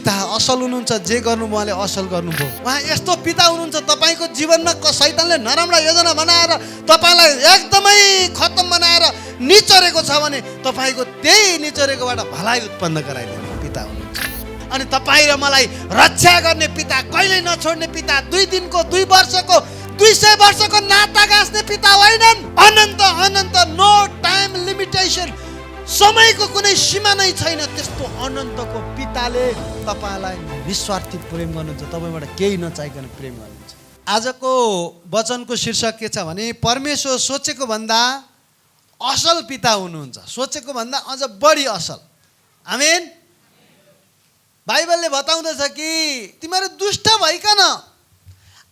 पिता असल हुनुहुन्छ, जे गर्नु उहाँले असल गर्नुभयो। उहाँ यस्तो पिता हुनुहुन्छ, तपाईँको जीवनमा शैतानले नराम्रो योजना बनाएर तपाईँलाई एकदमै खत्तम बनाएर निचोरेको छ भने तपाईँको त्यही निचोरेकोबाट भलाइ उत्पन्न गराइदिने पिता हुनुहुन्छ। अनि तपाईँ र मलाई रक्षा गर्ने पिता, कहिल्यै नछोड्ने पिता, 2 दिनको 2 वर्षको 200 वर्षको नाता गाँच्ने पिता होइनन्। अनन्त अनन्त, नो टाइम लिमिटेसन, समयको कुनै सीमा नै छैन। त्यस्तो अनन्तको पिताले तपाईँलाई निस्वार्थी प्रेम गर्नुहुन्छ, तपाईँबाट केही नचाहिकन प्रेम गर्नुहुन्छ। आजको वचनको शीर्षक के छ भने परमेश्वर सोचेको भन्दा असल पिता हुनुहुन्छ, सोचेको भन्दा अझ बढी असल। आमेन। बाइबलले बताउँदछ कि तिमीहरू दुष्ट भइकन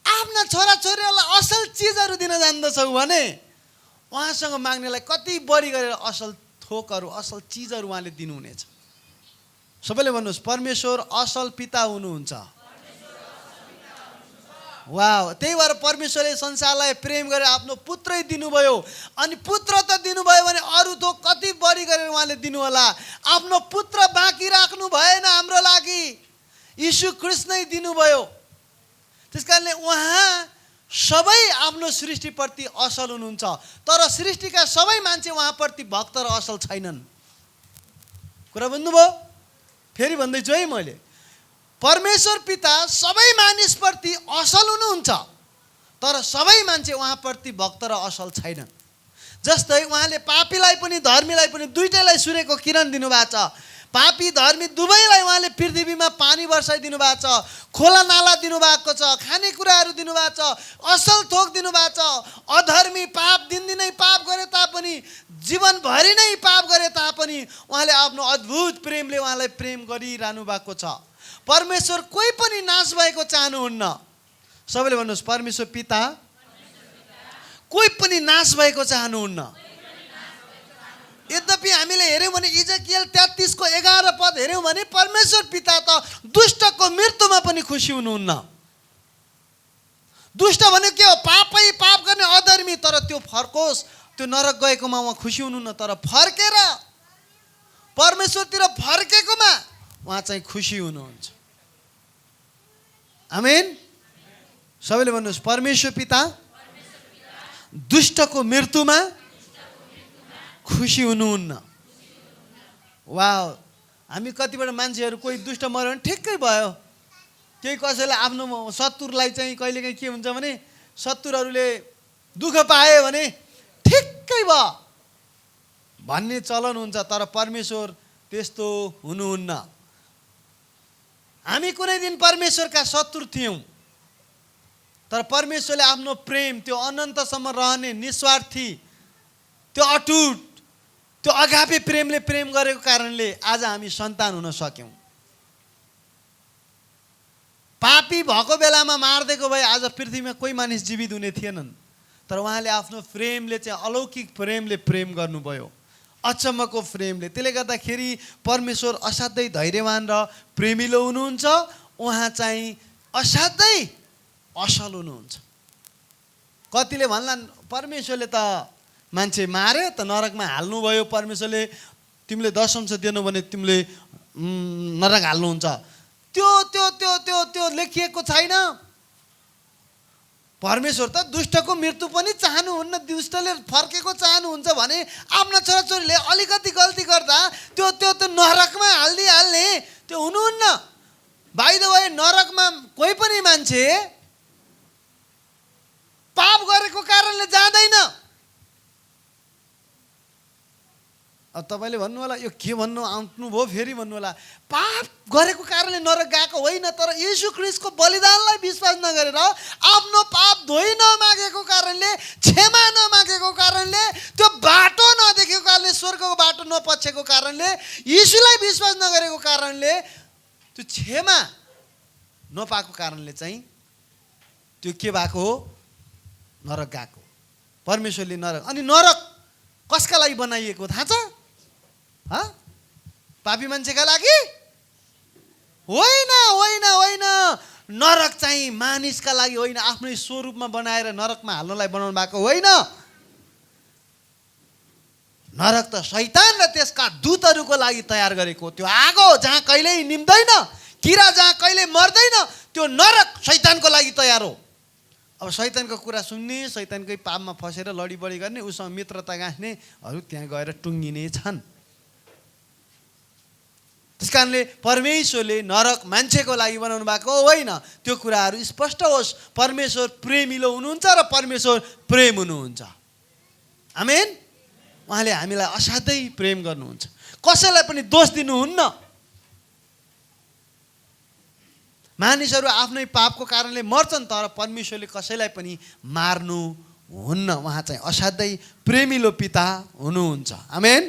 आफ्ना छोराछोरीहरूलाई असल चिजहरू दिन जान्दछौ भने उहाँसँग माग्नेलाई कति बढी गरेर असल थोकहरू, असल चिजहरू उहाँले दिनुहुनेछ। सबैले भन्नुहोस्, परमेश्वर असल पिता हुनुहुन्छ। वाह, त्यही भएर परमेश्वरले संसारलाई प्रेम गरेर आफ्नो पुत्रै दिनुभयो। अनि पुत्र त दिनुभयो भने अरू थोक कति बढी गरेर उहाँले दिनु होला। आफ्नो पुत्र बाँकी राख्नु भएन हाम्रो लागि, यीशु ख्रीष्ट नै दिनुभयो। त्यसकारणले उहाँ सबै आफ्नो सृष्टिप्रति असल हुनुहुन्छ, तर सृष्टिका सबै मान्छे उहाँप्रति भक्त र असल छैनन्। कुरा बुझ्नुभयो? फेरि भन्दैछु है मैले, परमेश्वर पिता सबै मानिसप्रति असल हुनुहुन्छ, तर सबै मान्छे उहाँप्रति भक्त र असल छैनन्। जस्तै उहाँले पापीलाई पनि धर्मीलाई पनि दुईटैलाई सूर्यको किरण दिनुभएको छ। पापी धर्मी दुवैलाई उहाँले पृथ्वीमा पानी वर्षाइदिनु भएको छ, खोला नाला दिनुभएको छ, खानेकुराहरू दिनुभएको छ, असल थोक दिनुभएको छ। अधर्मी पाप दिनदिनै पाप गरे तापनि, जीवनभरि नै पाप गरे तापनि उहाँले आफ्नो अद्भुत प्रेमले उहाँलाई प्रेम गरिरहनु भएको छ। परमेश्वर कोही पनि नाश भएको चाहनुहुन्न। सबैले भन्नुहोस्, परमेश्वर पिता कोही पनि नाश भएको चाहनुहुन्न। यद्यपि हामीले हेऱ्यौँ भने इजकियल 33:11 पद हेऱ्यौँ भने परमेश्वर पिता त दुष्टको मृत्युमा पनि खुसी हुनुहुन्न। दुष्ट भने के हो? पापै पाप गर्ने अधर्मी, तर त्यो फर्कोस्, त्यो नरक गएकोमा उहाँ खुसी हुनुहुन्न। तर फर्केर परमेश्वरतिर फर्केकोमा उहाँ चाहिँ खुसी हुनुहुन्छ। आमेन। सबैले भन्नुहोस्, परमेश्वर पिता दुष्टको मृत्युमा खुसी हुनुहुन्न। वाह, हामी कतिपय मान्छेहरू कोही दुष्ट मऱ्यो भने ठिक्कै भयो। केही कसैले आफ्नो शत्रुलाई चाहिँ कहिलेकाहीँ के हुन्छ भने शत्रुहरूले दुःख पाए भने ठिक्कै भयो भन्ने चलन हुन्छ, तर परमेश्वर त्यस्तो हुनुहुन्न। हामी कुनै दिन परमेश्वरका शत्रु थियौँ, तर परमेश्वरले आफ्नो प्रेम, त्यो अनन्तसम्म रहने निस्वार्थी, त्यो अटुट, त्यो अगापे प्रेमले प्रेम गरेको कारणले आज हामी सन्तान हुन सक्यौँ। पापी भएको बेलामा मारिदिएको भए आज पृथ्वीमा कोही मानिस जीवित हुने थिएनन्, तर उहाँले आफ्नो प्रेमले चाहिँ अलौकिक प्रेमले प्रेम गर्नुभयो, अचम्मको प्रेमले। त्यसले गर्दाखेरि परमेश्वर असाध्यै धैर्यवान र प्रेमिलो हुनुहुन्छ। उहाँ चाहिँ असाध्यै असल हुनुहुन्छ। कतिले भन्लान् परमेश्वरले त मान्छे मारे त नरकमा हाल्नुभयो, परमेश्वरले तिमीले दशंश दिएनौ भने तिमीले नरक हाल्नुहुन्छ। त्यो त्यो त्यो त्यो त्यो लेखिएको छैन। परमेश्वर त दुष्टको मृत्यु पनि चाहनुहुन्न, दुष्टले फर्केको चाहनुहुन्छ भने आफ्ना छोराछोरीले अलिकति गल्ती गर्दा त्यो त्यो त्यो नरकमा हाल्ने त्यो हुनुहुन्न। बाइ द वे, नरकमा कोही पनि मान्छे पाप गरेको कारणले जाँदैन। अब तपाईँले भन्नु होला यो के भन्नु आउनुभयो, फेरि भन्नु होला पाप गरेको कारणले नरक गएको होइन, तर येशू ख्रीष्टको बलिदानलाई विश्वास नगरेर आफ्नो पाप धोइ नमागेको कारणले, क्षमा नमागेको कारणले, त्यो बाटो नदेखेको कारणले, स्वर्गको बाटो नपछेको कारणले, येशूलाई विश्वास नगरेको कारणले, त्यो क्षमा नपाएको कारणले चाहिँ त्यो के भएको हो? नरक गएको। परमेश्वरले नरक, अनि नरक कसका लागि बनाइएको थाहा छ? पापी मान्छेका लागि होइन, होइन, होइन। नरक चाहिँ मानिसका लागि होइन, आफ्नै स्वरूपमा बनाएर नरकमा हाल्नलाई बनाउनु भएको होइन। नरक त शैतान र त्यसका दूतहरूको लागि तयार गरेको त्यो आगो जहाँ कहिल्यै निम्दैन, किरा जहाँ कहिले मर्दैन त्यो नरक शैतानको लागि तयार हो। अब शैतानको कुरा सुन्ने, शैतानकै पापमा फसेर लडीबडी गर्ने, उसँग मित्रता गाँच्नेहरू त्यहाँ गएर टुङ्गिने छन्। त्यस कारणले परमेश्वरले नरक मान्छेको लागि बनाउनु भएको होइन। त्यो कुराहरू स्पष्ट होस्। परमेश्वर प्रेमिलो हुनुहुन्छ र परमेश्वर प्रेम हुनुहुन्छ। आमेन। उहाँले हामीलाई असाध्यै प्रेम गर्नुहुन्छ, कसैलाई पनि दोष दिनुहुन्न। मानिसहरू आफ्नै पापको कारणले मर्छन्, तर परमेश्वरले कसैलाई पनि मार्नुहुन्न। उहाँ चाहिँ असाध्यै प्रेमिलो पिता हुनुहुन्छ। आमेन।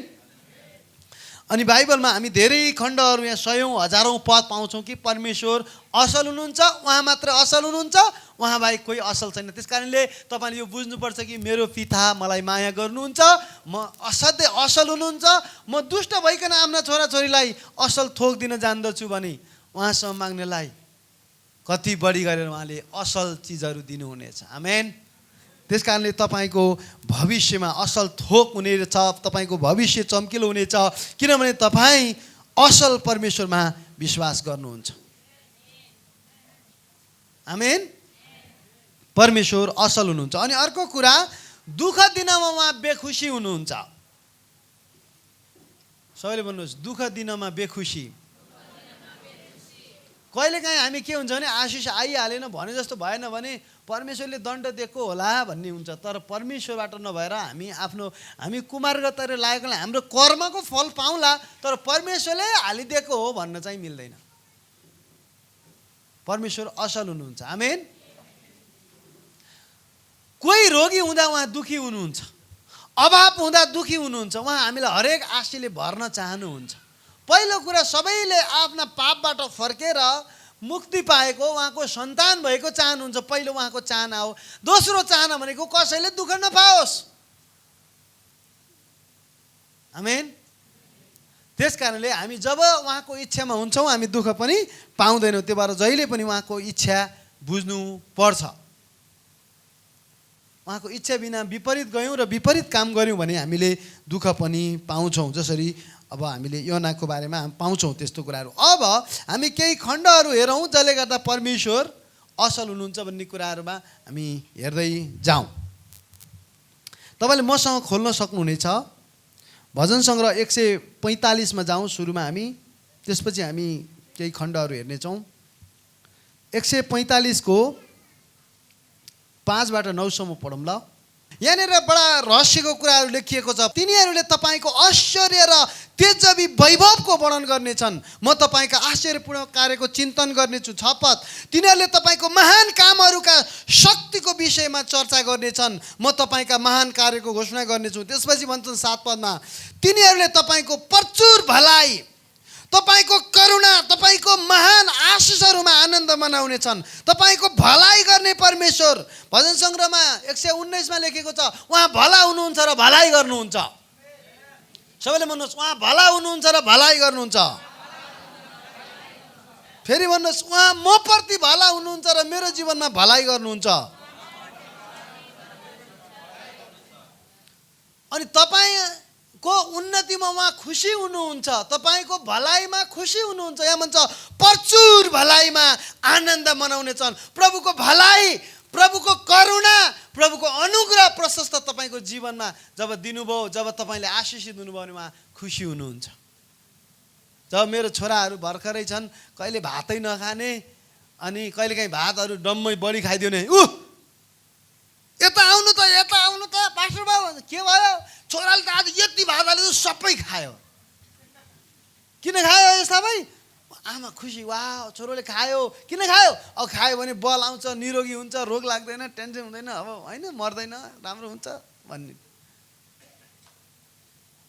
अनि बाइबलमा हामी धेरै खण्डहरू, यहाँ सयौँ हजारौँ पद पाउँछौँ कि परमेश्वर असल हुनुहुन्छ, उहाँ मात्र असल हुनुहुन्छ, उहाँ बाहेक कोही असल छैन। त्यस कारणले तपाईँले यो बुझ्नुपर्छ कि मेरो पिता मलाई माया गर्नुहुन्छ, म असाध्यै असल हुनुहुन्छ। म दुष्ट भइकन आफ्ना छोराछोरीलाई असल थोक दिन जान्दछु भने उहाँसँग माग्नेलाई कति बढी गरेर उहाँले असल चिजहरू दिनुहुनेछ। आमेन। त्यस कारणले तपाईँको भविष्यमा असल थोक हुनेछ, तपाईँको भविष्य चम्किलो हुनेछ, किनभने तपाईँ असल परमेश्वरमा विश्वास गर्नुहुन्छ। आमेन। परमेश्वर असल हुनुहुन्छ। अनि अर्को कुरा, दुःख दिनमा उहाँ बेखुसी हुनुहुन्छ। सबैले भन्नुहोस्, दुःख दिनमा बेखुसी। कहिलेकाहीँ हामी के हुन्छ भने आशिष आइहालेन भने जस्तो भएन भने परमेश्वरले दण्ड दिएको होला भन्ने हुन्छ। तर परमेश्वरबाट नभएर हामी कुमार्गतिर लागेकोले हाम्रो कर्मको फल पाउँला, तर परमेश्वरले हालिदिएको हो भन्न चाहिँ मिल्दैन। परमेश्वर असल हुनुहुन्छ। आमेन। कोही रोगी हुँदा उहाँ दुखी हुनुहुन्छ, अभाव हुँदा दुखी हुनुहुन्छ। उहाँ हामीलाई हरेक आशीले भर्न चाहनुहुन्छ। पहिलो कुरा, सबैले आफ्ना पापबाट फर्केर मुक्ति पाएको, उहाँको सन्तान भएको चाहनुहुन्छ। पहिलो उहाँको चाहना हो। दोस्रो चाहना भनेको कसैले दुःख नपाओस्। आमेन। त्यस कारणले हामी जब उहाँको इच्छामा हुन्छौँ हामी दुःख पनि पाउँदैनौँ। त्यो भएर जहिले पनि उहाँको इच्छा बुझ्नु पर्छ। उहाँको इच्छा बिना विपरीत गयौँ र विपरीत काम गऱ्यौँ भने हामीले दुःख पनि पाउँछौँ। जसरी अब हामीले योनाको बारेमा पाउँछौँ त्यस्तो कुराहरू। अब हामी केही खण्डहरू हेरौँ जसले गर्दा परमेश्वर असल हुनुहुन्छ भन्ने कुराहरूमा हामी हेर्दै जाउँ। तपाईँले मसँग खोल्न सक्नुहुनेछ भजन सङ्ग्रह 145 जाउँ सुरुमा हामी, त्यसपछि हामी केही खण्डहरू हेर्नेछौँ। 145 को 5बाट 9सम्म पढौँ ल। यहाँनिर बडा रहस्यको कुराहरू लेखिएको छ। तिनीहरूले तपाईँको ऐश्वर्य र तेजस्वी वैभवको वर्णन गर्नेछन्। म तपाईँका आश्चर्यपूर्ण कार्यको चिन्तन गर्नेछु। 6 पद, तिनीहरूले तपाईँको महान कामहरूका शक्तिको विषयमा चर्चा गर्नेछन्। म तपाईँका महान कार्यको घोषणा गर्नेछु। त्यसपछि भन्छन् 7 पदमा, तिनीहरूले तपाईँको प्रचुर भलाइ, तपाईँको करुणा, तपाईँको महान आशिषहरूमा आनन्द मनाउनेछन्। तपाईँको भलाइ गर्ने परमेश्वर। भजन सङ्ग्रहमा 119 लेखेको छ, उहाँ भला हुनुहुन्छ र भलाइ गर्नुहुन्छ। सबैले भन्नुहोस्, उहाँ भला हुनुहुन्छ र भलाइ गर्नुहुन्छ। फेरि भन्नुहोस्, उहाँ म प्रति भला हुनुहुन्छ र मेरो जीवनमा भलाइ गर्नुहुन्छ। अनि तपाईँको उन्नतिमा उहाँ खुसी हुनुहुन्छ, तपाईँको भलाइमा खुसी हुनुहुन्छ। यहाँ भन्छ प्रचुर भलाइमा आनन्द मनाउनेछन्। प्रभुको भलाइ, प्रभुको करुणा, प्रभुको अनुग्रह प्रशस्त तपाईँको जीवनमा जब दिनुभयो, जब तपाईँले आशिषित हुनुभयो भने उहाँ खुसी हुनुहुन्छ। जब मेरो छोराहरू भर्खरै छन्, कहिले भातै नखाने, अनि कहिलेकाहीँ भातहरू डम्मै बढी खाइदियो भने यता आउनु त, यता आउनु त पास्टर बाबु, के भयो छोराले त आज यति भात हाल्यो सबै खायो। किन खायो यस्ता भाइ? आमा खुसी, वाह छोरोले खायो। किन खायो? अब खायो भने बल आउँछ, निरोगी हुन्छ, रोग लाग्दैन, टेन्सन हुँदैन, अब होइन मर्दैन, राम्रो हुन्छ भन्ने।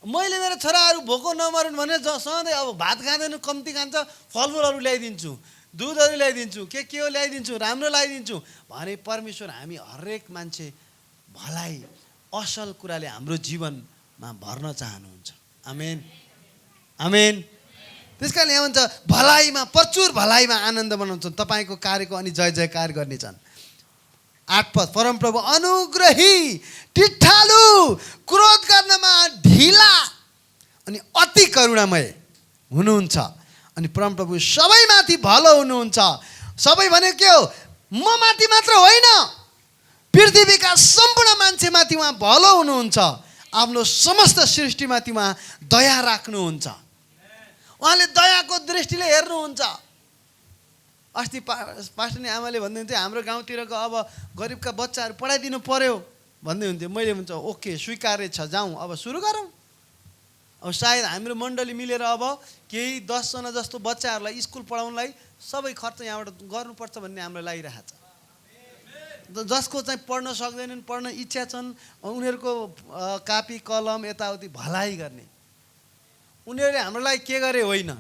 मैले मेरो छोराहरू भोको नमरुन् भने सधैँ अब भात खाँदैन, कम्ती खान्छ, फलफुलहरू ल्याइदिन्छु, दुधहरू ल्याइदिन्छु, के हो ल्याइदिन्छु, राम्रो ल्याइदिन्छु भने परमेश्वर हामी हरेक मान्छे भलाइ असल कुराले हाम्रो जीवनमा भर्न चाहनुहुन्छ। आमेन, आमेन। त्यस कारण यहाँ भन्छ भलाइमा, प्रचुर भलाइमा आनन्द मनाउँछन्, तपाईँको कार्यको अनि जय जयकार गर्नेछन्। 8 पद, परमप्रभु अनुग्रही, टिट्ठालु, क्रोध गर्नमा ढिला अनि अति करुणामय हुनुहुन्छ। अनि परमप्रभु सबैमाथि भलो हुनुहुन्छ। सबै भनेको के हो? म माथि मात्र होइन, पृथ्वीका सम्पूर्ण मान्छेमाथि उहाँ भलो हुनुहुन्छ। आफ्नो समस्त सृष्टिमाथि उहाँ दया राख्नुहुन्छ। उहाँले दयाको दृष्टिले हेर्नुहुन्छ। अस्ति पास्टरनी आमाले भन्दै हुन्थ्यो हाम्रो गाउँतिरको अब गरिबका बच्चाहरू पढाइदिनु पर्यो भन्दै हुन्थ्यो। मैले भन्छ ओके स्वीकार्य छ, जाउँ अब सुरु गरौँ। अब सायद हाम्रो मण्डली मिलेर अब केही 10 जना जस्तो बच्चाहरूलाई स्कुल पढाउनलाई सबै खर्च यहाँबाट गर्नुपर्छ भन्ने हाम्रो लागिरहेको छ। जसको चाहिँ पढ्न सक्दैनन्, पढ्न इच्छा छन्, उनीहरूको कापी कलम यताउति भलाइ गर्ने, उनीहरूले हाम्रो लागि के गरे होइन,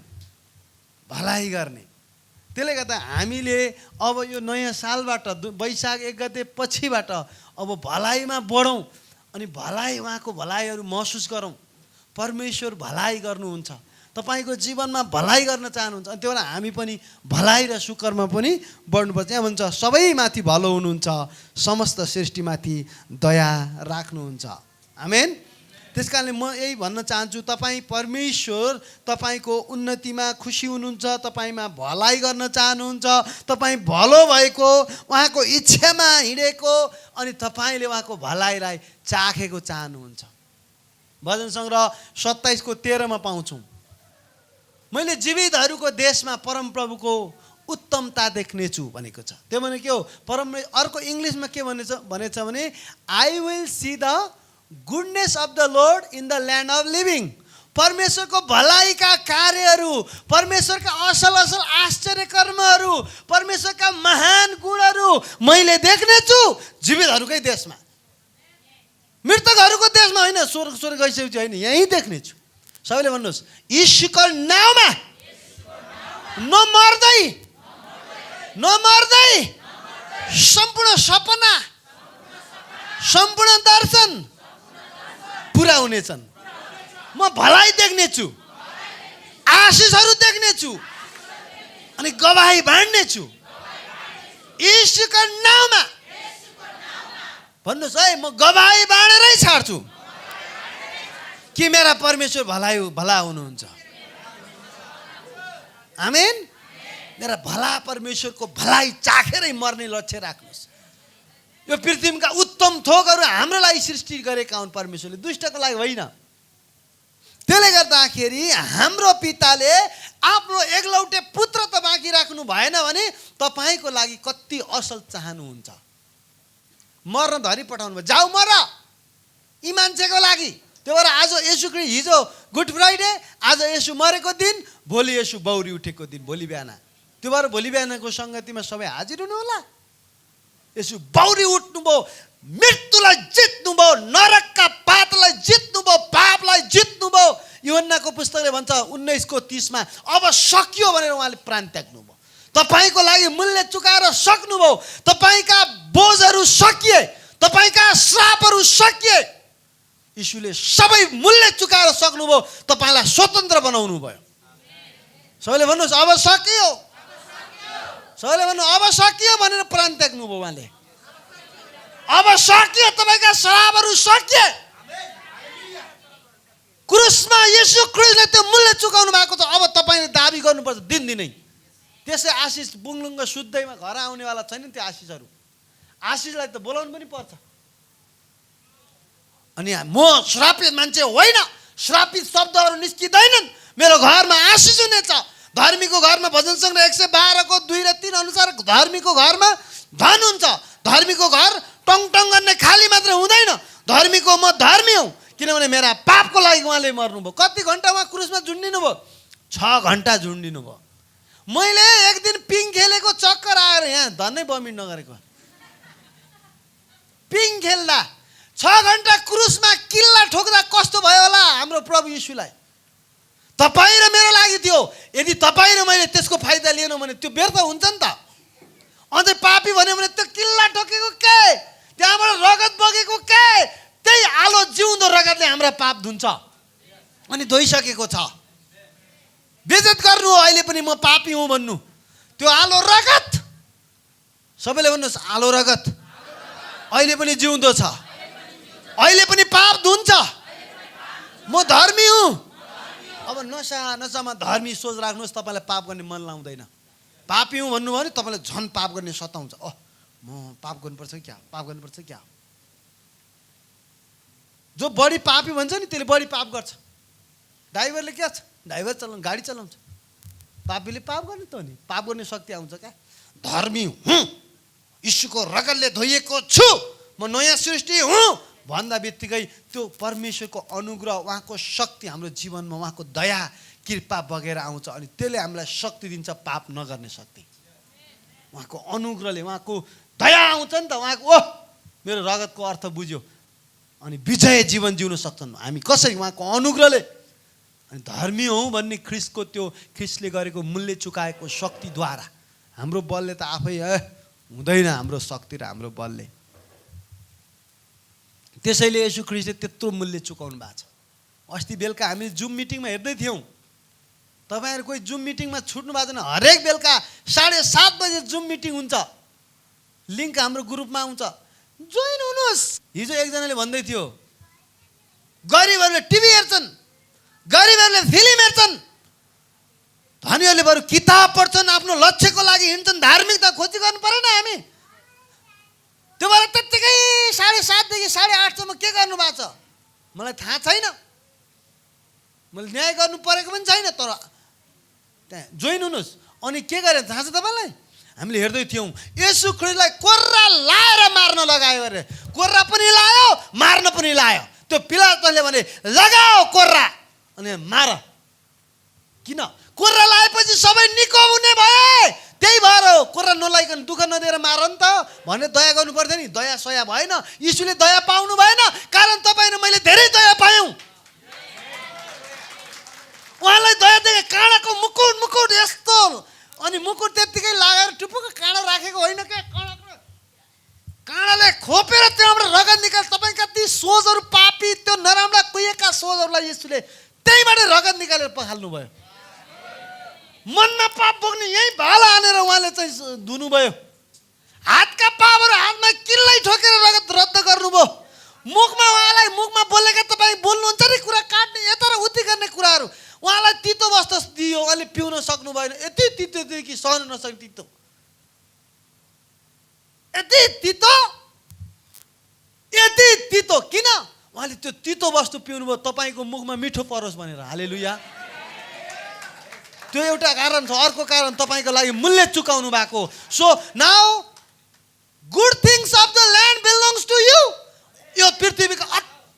भलाइ गर्ने। त्यसले गर्दा हामीले अब यो नयाँ सालबाट वैशाख 1 गते पछिबाट अब भलाइमा बढौँ अनि भलाइ उहाँको भलाइहरू महसुस गरौँ। परमेश्वर भलाइ गर्नुहुन्छ, तपाईँको जीवनमा भलाइ गर्न चाहनुहुन्छ। अनि त्यो भएर हामी पनि भलाइ र सुकरमा पनि बढ्नुपर्छ। यहाँ भन्छ सबैमाथि भलो हुनुहुन्छ, समस्त सृष्टिमाथि दया राख्नुहुन्छ। आमेन। त्यस कारणले म यही भन्न चाहन्छु, तपाईँ परमेश्वर तपाईँको उन्नतिमा खुसी हुनुहुन्छ, तपाईँमा भलाइ गर्न चाहनुहुन्छ, तपाईँ भलो भएको उहाँको इच्छामा हिँडेको अनि तपाईँले उहाँको भलाइलाई चाखेको चाहनुहुन्छ। भजन सङ्ग्रह 27:13 पाउँछौँ, मैले जीवितहरूको देशमा परमप्रभुको उत्तमता देख्नेछु भनेको छ। त्यो भने के हो? अर्को इङ्ग्लिसमा के भनेछ भने I will see the goodness of the lord in the land of living. परमेश्वरको भलाइका कार्यहरू, परमेश्वरका असल असल आश्चर्य कर्महरू, परमेश्वरका महान गुणहरू मैले देख्नेछु जीवितहरूकै देशमा, मृतकहरूको देशमा होइन, स्वर्ग गइसकेपछि होइन, यहीँ देख्नेछु। सबैले भन्नुहोस् यीशुको नाउँमा नमर्दै सम्पूर्ण सपना, सम्पूर्ण दर्शन पुरा हुनेछन्। म भलाइ देख्नेछु, आशिषहरू देख्नेछु अनि गवाही बाँड्नेछु यीशुको नाउँमा। भन्नुहोस् है, म गवाही बाँडेरै छाड्छु कि मेरा परमेश्वर भला हुनुहुन्छ। आमेन। मेरा भला परमेश्वरको भलाइ चाखेरै मर्ने लक्ष्य राख्नुहोस्। यो पृथ्वीका उत्तम थोकहरू हाम्रो लागि सृष्टि गरेका हुन् परमेश्वरले, दुष्टको लागि होइन। त्यसले गर्दाखेरि हाम्रो पिताले आफ्नो एकलौटे पुत्र त बाँकी राख्नु भएन भने तपाईँको लागि कति असल चाहनुहुन्छ। मर्न धरी पठाउनु भयो, जाऊ मर यी मान्छेको लागि। त्यो भएर आज येशू ख्रीष्ट, हिजो गुड फ्राइडे, आज येशू मरेको दिन, भोलि येशू बौरी उठेको दिन, भोलि बिहान। त्यो भएर भोलि बिहानको सङ्गतिमा सबै हाजिर हुनु होला। येशू बौरी उठ्नुभयो, मृत्युलाई जित्नुभयो, नरकका पातलाई जित्नुभयो, पापलाई जित्नुभयो। यूहन्नाको पुस्तकले भन्छ 19:30 अब सकियो भनेर उहाँले प्राण त्याग्नुभयो। तपाईँको लागि मूल्य चुकाएर सक्नुभयो। तपाईँका बोझहरू सकिए, तपाईँका श्रापहरू सकिए। यीशुले सबै मूल्य चुकाएर सक्नुभयो, तपाईँलाई स्वतन्त्र बनाउनु भयो। सबैले भन्नुहोस् अब सकियो। सबैले भन्नु अब सकियो भनेर प्राण त्याग्नुभयो उहाँले। अब सकियो, तपाईँका श्रापहरू सकिए। क्रुसमा येशू ख्रीष्टले त्यो मूल्य चुकाउनु भएको छ। अब तपाईँले दाबी गर्नुपर्छ दिनदिनै। त्यसै आशिष बुङलुङ्ग शुद्धैमा घर आउनेवाला छैन त्यो आशिषहरू। आशिषलाई त बोलाउनु पनि पर्छ। अनि म श्रापित मान्छे होइन, श्रापित शब्दहरू निस्किँदैनन्, मेरो घरमा आशिष हुनेछ। धर्मीको घरमा भजन सङ्ग्रह 112 2 र 3 अनुसार धर्मीको घरमा धन हुन्छ। धर्मीको घर टङ टङ गर्ने खाली मात्र हुँदैन। धर्मीको म धर्मी हुँ किनभने मेरा पापको लागि उहाँले मर्नुभयो। कति घन्टा उहाँ क्रुसमा झुन्डिनु भयो? 6 घन्टा झुन्डिनु भयो। मैले एक दिन पिङ खेलेको चक्कर आएर यहाँ धनै बमिट नगरेको। पिङ खेल्दा 6 घन्टा क्रुसमा किल्ला ठोक्दा कस्तो भयो होला हाम्रो प्रभु यीशुलाई। तपाईँ र मेरो लागि थियो। यदि तपाईँ र मैले त्यसको फाइदा लिएनौँ भने त्यो व्यर्थ हुन्छ नि त। अझै पापी भन्यो भने त्यो किल्ला ठोकेको के, त्यहाँबाट रगत बगेको के, त्यही आलो जिउँदो रगतले हाम्रा पाप धुन्छ अनि धोइसकेको छ। बेइज्जत गर्नु हो अहिले पनि म पापी हुँ भन्नु, त्यो आलो रगत। सबैले भन्नुहोस् आलो रगत अहिले पनि जिउँदो छ, अहिले पनि पाप धुन्छ। म धर्मी हुँ, म अब नसामा धर्मी सोच राख्नुहोस्, तपाईँलाई पाप गर्ने मन लाउँदैन। पापी हुँ भन्नुभयो भने तपाईँलाई झन् पाप गर्ने सताउँछ। म पाप गर्नुपर्छ क्या, पाप गर्नुपर्छ क्या। जो बढी पापी भन्छ नि त्यसले बढी पाप गर्छ। ड्राइभरले क्या छ, ड्राइभर गाडी चलाउँछ, पापीले पाप गर्ने त हो नि, पाप गर्ने शक्ति आउँछ क्या। धर्मी हुँ, यीशुको रगतले धोइएको छु, म नयाँ सृष्टि हुँ भन्दा बित्तिकै त्यो परमेश्वरको अनुग्रह, उहाँको शक्ति हाम्रो जीवनमा, उहाँको दया कृपा बगेर आउँछ अनि त्यसले हामीलाई शक्ति दिन्छ पाप नगर्ने शक्ति। उहाँको अनुग्रहले, उहाँको दया आउँछ नि त, उहाँको मेरो रगतको अर्थ बुझ्यो अनि विजय जीवन जिउन सक्छन् हामी कसरी, उहाँको अनुग्रहले। अनि धर्मी हौँ भन्ने ख्रिस्टको त्यो ख्रिस्टले गरेको मूल्य चुकाएको शक्तिद्वारा, हाम्रो बलले त आफै हुँदैन, हाम्रो शक्ति र हाम्रो बलले। त्यसैले येशू ख्रिस्टले त्यत्रो मूल्य चुकाउनु भएको छ। अस्ति बेलुका हामी जुम मिटिङमा हेर्दै थियौँ, तपाईँहरू कोही जुम मिटिङमा छुट्नु भएको छैन, हरेक बेलुका 7:30 बजे जुम मिटिङ हुन्छ, लिङ्क हाम्रो ग्रुपमा आउँछ, जोइन हुनुहोस्। हिजो एकजनाले भन्दै थियो गरिबहरूले टिभी हेर्छन्, गरिबहरूले फिल्म हेर्छन्, धनीहरूले बरु किताब पढ्छन्, आफ्नो लक्ष्यको लागि हिँड्छन्, धार्मिकता खोजी गर्नु परेन हामी। त्यो भएर त्यत्तिकै 7:30 देखि 8:30 सम्म के गर्नु भएको छ मलाई थाहा छैन, मैले न्याय गर्नु परेको पनि छैन, तर त्यहाँ जोइन हुनुहोस्। अनि के गरे थाहा छ तपाईँलाई, हामीले हेर्दै थियौँ येशू ख्रिस्टलाई कोर्रा लाएर मार्न लगायो अरे, कोर्रा पनि लायो मार्न पनि लायो। त्यो पिलातुसले भने लगाओ कोर्रा अनि मार, किन कोर्रा लाएपछि सबै निको हुने भए, त्यही भएर हो कोर्रा नलाइकन दुःख नदिएर मार नि त भनेर दया गर्नु पर्थ्यो नि। दया सया भएन, यीशुले दया पाउनु भएन, कारण तपाईँ र मैले धेरै दया पायौँ। उहाँलाई दया देखे काँडाको मुकुट यस्तो, अनि मुकुट त्यत्तिकै लगाएर टुप्पोको काँडा राखेको होइन क्या, काँडाले खोपेर त्यहाँबाट रगत निकाल। तपाईँ कति सोचहरू पापी, त्यो नराम्रा कुहिएका सोचहरूलाई यीशुले त्यहीँबाट रगत निकालेर पखाल्नु भयो। मनमा पाप बोक्ने यही भाला हानेर उहाँले चाहिँ धुनुभयो। हातका पापहरू हातमा किल्लै ठोकेर रगत रद्द गर्नुभयो। मुखमा उहाँलाई, मुखमा बोलेका तपाईँ बोल्नुहुन्छ नि कुरा काट्ने यता र उति गर्ने कुराहरू, उहाँलाई तितो वस्तु दियो, अहिले पिउन सक्नु भएन। यति तितो दियो कि सहन नसक्ने तितो, यति तितो किन उहाँले त्यो तितो वस्तु पिउनु भयो, तपाईँको मुखमा मिठो परोस् भनेर। हालेलुया। त्यो एउटा कारण छ, अर्को कारण तपाईँको लागि मूल्य चुकाउनु भएको। So now good things of the land belongs to you. यो पृथ्वीका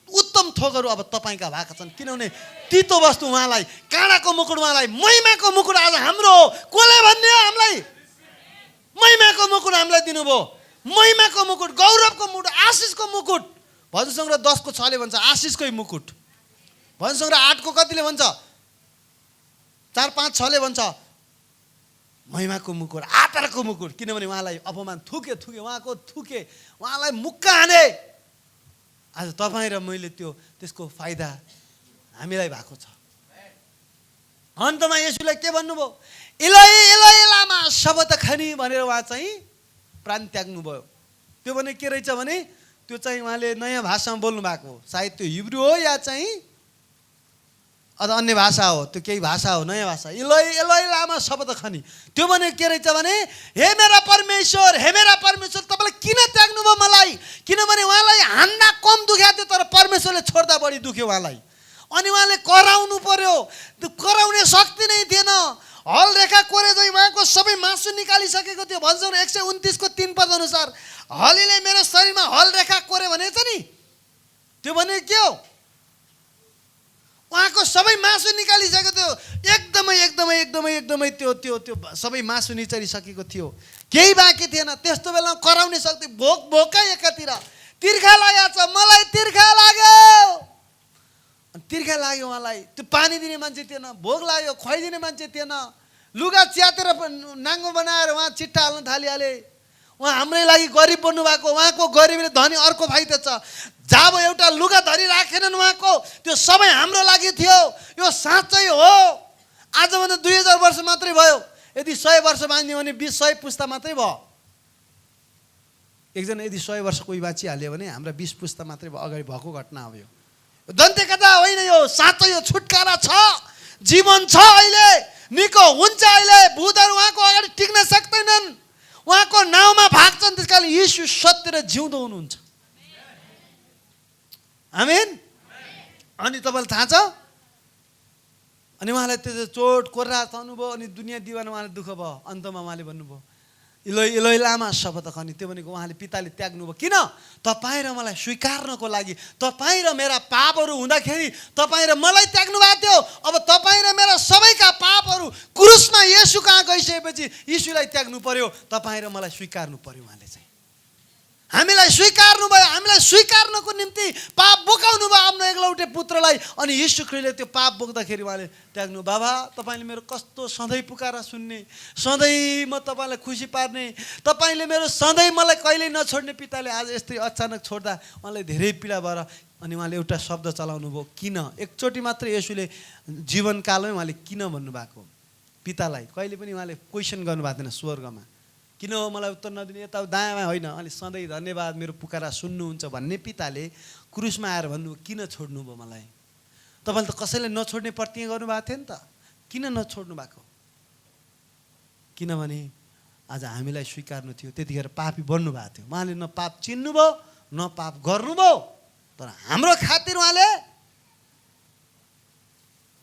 उत्तम थोकहरू अब तपाईँका भएका छन्, किनभने तितो वस्तु उहाँलाई, काँडाको मुकुट उहाँलाई, महिमाको मुकुट आज हाम्रो हो। कसले भन्ने हो हामीलाई महिमाको मुकुट हामीलाई दिनुभयो, महिमाको मुकुट, गौरवको मुकुट, आशिषको मुकुट। भजन सङ्ग्रह 10:6 भन्छ आशिषकै मुकुट। भजन सङ्ग्रह 8 कतिले भन्छ, 4-5-6 भन्छ महिमाको मुकुट, आदरको मुकुट, किनभने उहाँलाई अपमान थुके उहाँलाई मुक्का हाने। आज तपाईँ र मैले त्यसको फाइदा हामीलाई भएको छ। अन्तमा येशूलाई के भन्नुभयो, इलोई इलोई लामा सबतखनी भनेर उहाँ चाहिँ प्राण त्याग्नुभयो। त्यो भने के रहेछ भने, त्यो चाहिँ उहाँले नयाँ भाषामा बोल्नु भएको, सायद त्यो हिब्रू हो या चाहिँ अझ अन्य भाषा हो, त्यो केही भाषा हो, नयाँ भाषा। इलोई इलोई लामा सबतखनी, त्यो भने के रहेछ भने, हे मेरा परमेश्वर तपाईँले किन त्याग्नुभयो मलाई, किनभने उहाँलाई हान्दा कम दुख्या थियो तर परमेश्वरले छोड्दा बढी दुख्यो उहाँलाई। अनि उहाँले कराउनु पर्यो, त्यो कराउने शक्ति नै थिएन। हल रेखा कोरे चाहिँ उहाँको सबै मासु निकालिसकेको थियो। भन्छ 129:3 अनुसार हलीले मेरो शरीरमा हल रेखा कोरे भनेको छ नि, त्यो भने के हो, उहाँको सबै मासु निकालिसकेको थियो। एकदमै त्यो सबै मासु निचारिसकेको थियो, केही बाँकी थिएन। त्यस्तो बेलामा कराउने शक्ति भोकै एकातिर तिर्खा लागेको छ, मलाई तिर्खा लाग्यो उहाँलाई। त्यो पानी दिने मान्छे थिएन, भोक लाग्यो खुवाइदिने मान्छे थिएन, लुगा च्यातेर नाङ्गो बनाएर उहाँ चिट्टा हाल्न थालिहाले। उहाँ हाम्रै लागि गरिब बन्नु भएको, उहाँको गरिबले धनी अर्को फाइदा छ। जब एउटा लुगा धरी राखेनन् उहाँको, त्यो सबै हाम्रो लागि थियो। यो साँच्चै हो। आजभन्दा 2000 वर्ष मात्रै भयो, यदि 100 वर्ष बाँच्ने भने 100 पुस्ता मात्रै भयो। एकजना यदि 100 वर्ष कोही बाँचिहाल्यो भने हाम्रा 20 पुस्ता मात्रै भयो, अगाडि भएको घटना हो। यो दन्ते कथा होइन, यो साँच्चै, यो छुटकारा छ। जीवन छ अहिले, निको हुन्छ अहिले। भूतहरू उहाँको अगाडि टिक्न सक्दैनन्, उहाँको नाउँमा भाग्छन्। त्यसकारण येशू सत्य र जिउँदो हुनुहुन्छ। आमेन। अनि तपाईँलाई थाहा छ, अनि उहाँलाई त्यो चोट कोर्रा अनुभव, अनि दुनियाँ दिवान उहाँले दुःख भयो। अन्तमा उहाँले भन्नुभयो, इलोई इलोई लामा शपथखनि, त्यो भनेको उहाँले पिताले त्याग्नुभयो। किन? तपाईँ र मलाई स्वीकार्नको लागि। तपाईँ र मेरा पापहरू हुँदाखेरि तपाईँ र मलाई त्याग्नु भएको थियो। अब तपाईँ र मेरा सबैका पापहरू क्रुसमा येशू कहाँ गइसकेपछि येशूलाई त्याग्नु पर्यो, तपाईँ र मलाई स्वीकार्नु पर्यो। उहाँले चाहिँ हामीलाई स्वीकार्नु भयो, हामीलाई स्वीकार्नको निम्ति पाप बोकाउनु भयो आफ्नो एकलौटे पुत्रलाई। अनि यीशु ख्रीष्टले त्यो पाप बोक्दाखेरि उहाँले त्याग्नु, बाबा तपाईँले मेरो कस्तो सधैँ पुकारा सुन्ने, सधैँ म तपाईँलाई खुसी पार्ने, तपाईँले मेरो सधैँ मलाई कहिल्यै नछोड्ने पिताले आज यस्तै अचानक छोड्दा उहाँलाई धेरै पीडा भएर अनि उहाँले एउटा शब्द चलाउनु भयो, किन? एकचोटि मात्र येशूले जीवनकालमै उहाँले किन भन्नुभएको, पितालाई कहिले पनि उहाँले क्वेसन गर्नुभएको थिएन स्वर्गमा, किन हो मलाई उत्तर नदिने, यता दायाँमा होइन, अनि सधैँ धन्यवाद मेरो पुकारा सुन्नुहुन्छ भन्ने पिताले क्रुसमा आएर भन्नु, किन छोड्नुभयो मलाई? तपाईँले त कसैलाई नछोड्ने प्रतिज्ञा गर्नुभएको थियो नि त, किन नछोड्नु भएको? किनभने आज हामीलाई स्वीकार्नु थियो, त्यतिखेर पापी बन्नु भएको थियो। उहाँले न पाप चिन्नुभयो न पाप गर्नुभयो, तर हाम्रो खातिर उहाँले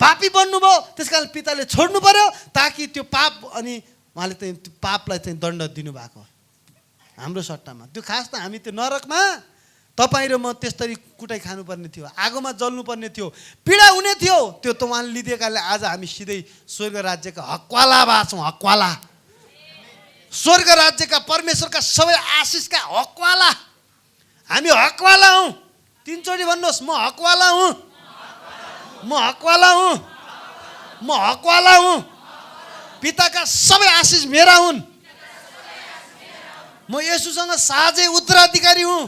पापी बन्नुभयो। त्यसकारण पिताले छोड्नु पर्यो ताकि त्यो पाप, अनि उहाँले चाहिँ त्यो पापलाई चाहिँ दण्ड दिनुभएको हाम्रो सट्टामा। त्यो खास त हामी त्यो नरकमा तपाईँ र म त्यस्तरी कुटाइ खानुपर्ने थियो, आगोमा जल्नुपर्ने थियो, पीडा हुने थियो। त्यो त उहाँले लिदिएकाले आज हामी सिधै स्वर्ग राज्यका हकवाला भएको छौँ। हकवाला, स्वर्ग राज्यका परमेश्वरका सबै आशिषका हकवाला हामी हकवाला हौँ। तीनचोटि भन्नुहोस्, म हकवाला हुँ, म हकवाला हुँ, म हकवाला हुँ। पिताका सबै आशिष मेरा हुन्। म येशूसँग साझै उत्तराधिकारी हुँ,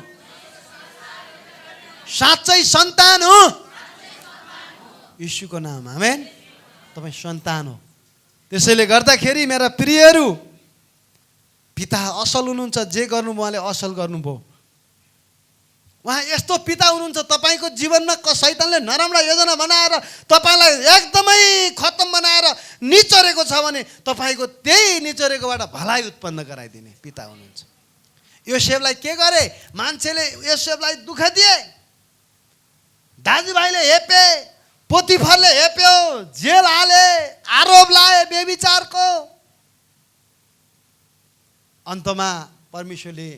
साँच्चै सन्तान हुँ। येशूको नाम, आमेन। तपाईँ सन्तान हो। त्यसैले गर्दाखेरि मेरा प्रियहरू, पिता असल हुनुहुन्छ। जे गर्नुभयो उहाँले असल गर्नुभयो। उहाँ यस्तो पिता हुनुहुन्छ, तपाईँको जीवनमा शैतानले नराम्रा योजना बनाएर तपाईँलाई एकदमै खत्तम बनाएर निचोरेको छ भने तपाईँको त्यही निचोरेकोबाट भलाइ उत्पन्न गराइदिने पिता हुनुहुन्छ। योसेफलाई के गरे? मान्छेले योसेफलाई दुःख दिए, दाजुभाइले हेपे, पोतिफरले हेप्यो, जेल हाले, आरोप लाए बेविचारको। अन्तमा परमेश्वरले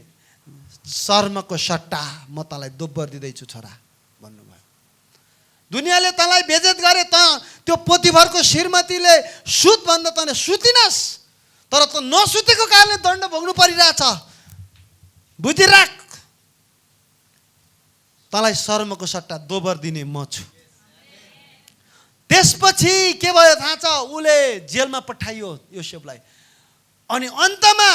शर्मको सट्टा म तँलाई दोब्बर दिँदैछु छोरा भन्नुभयो। दुनियाँले तँलाई बेइज्जत गरे, त त्यो पोतिफरको श्रीमतीले सुत भन्दा तँले सुतिनस्, तर त नसुतेको कारणले दण्ड भोग्नु परिरहेछ। बुझिराख, तँलाई शर्मको सट्टा दोब्बर दिने म छु। त्यसपछि के भयो थाहा छ? उसले जेलमा पठाइयो योसेफलाई। अनि अन्तमा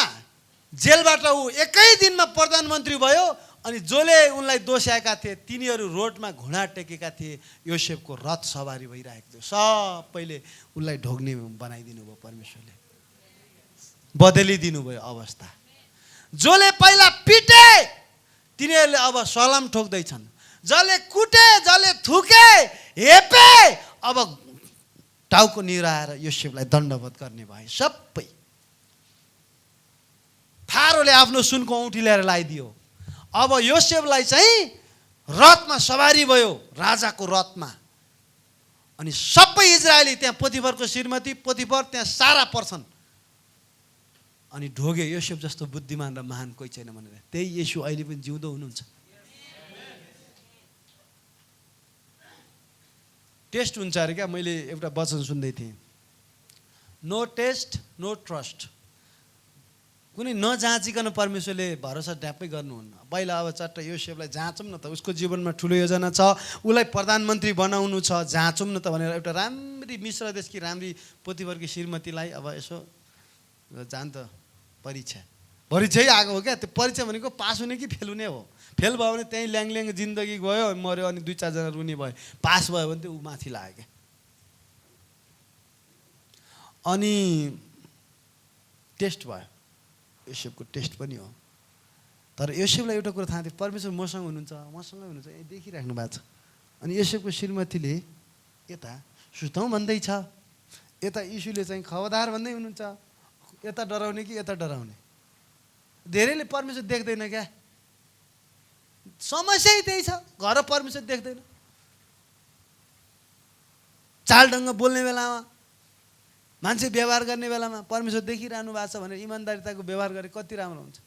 जेलबाट ऊ एकै दिनमा प्रधानमन्त्री भयो। अनि जसले उनलाई दोस्याएका थिए तिनीहरू रोडमा घुँडा टेकेका थिए। योसेफको रथ सवारी भइरहेको थियो। सबैले उसलाई ढोग्ने बनाइदिनु भयो परमेश्वरले, बदलिदिनु भयो अवस्था। जसले पहिला पिटे तिनीहरूले अब सलाम ठोक्दैछन्, जसले कुटे, जसले थुके, हेपे, अब टाउको निराएर योसेफलाई दण्डवत गर्ने भए। सबै फारोले आफ्नो सुनको औँठी ल्याएर लगाइदियो। अब योसेफलाई चाहिँ रथमा सवारी भयो, राजाको रथमा। अनि सबै इजरायली, त्यहाँ पोतिफरको श्रीमती पोतिफर त्यहाँ सारा पर्छन्। अनि ढोगे, योसेफ जस्तो बुद्धिमान र महान कोही छैन भनेर। त्यही येशू अहिले पनि जिउँदो हुनुहुन्छ। टेस्ट हुन्छ अरे क्या। मैले एउटा वचन सुन्दै थिएँ, नो टेस्ट नो ट्रस्ट। कुनै नजाँचिकन परमेश्वरले भरोसा ढ्याप्पै गर्नुहुन्न। पहिला अब चट्ट योसेफलाई जाँचौँ न त, उसको जीवनमा ठुलो योजना छ, उसलाई प्रधानमन्त्री बनाउनु छ, जाँचौँ न त भनेर एउटा राम्री मिश्र देशकी राम्री पोतिफरकी श्रीमतीलाई अब यसो जान त परीक्षै आएको हो क्या। त्यो परीक्षा भनेको पास हुने कि फेल हुने हो। फेल भयो भने त्यहीँ ल्याङ जिन्दगी गयो, मऱ्यो, अनि 2-4 जना रुने भयो। पास भयो भने त्यो ऊ माथि लाग्यो क्या। अनि टेस्ट भयो, योसेफको टेस्ट पनि हो। तर योसेफलाई एउटा कुरा थाहा थियो, परमेश्वर मसँग हुनुहुन्छ, मसँगै हुनुहुन्छ, देखिराख्नु भएको छ। अनि योसेफको श्रीमतीले यता सुतौँ भन्दैछ, यता यीशुले चाहिँ खबरदार भन्दै हुनुहुन्छ, यता डराउने कि यता डराउने। धेरैले परमेश्वर देख्दैन क्या, समस्या त्यही छ, घर परमेश्वर देख्दैन। चालढङ्ग बोल्ने बेलामा, मान्छे व्यवहार गर्ने बेलामा परमेश्वर देखिरहनु भएको छ भनेर इमान्दारिताको व्यवहार गरे कति राम्रो हुन्छ।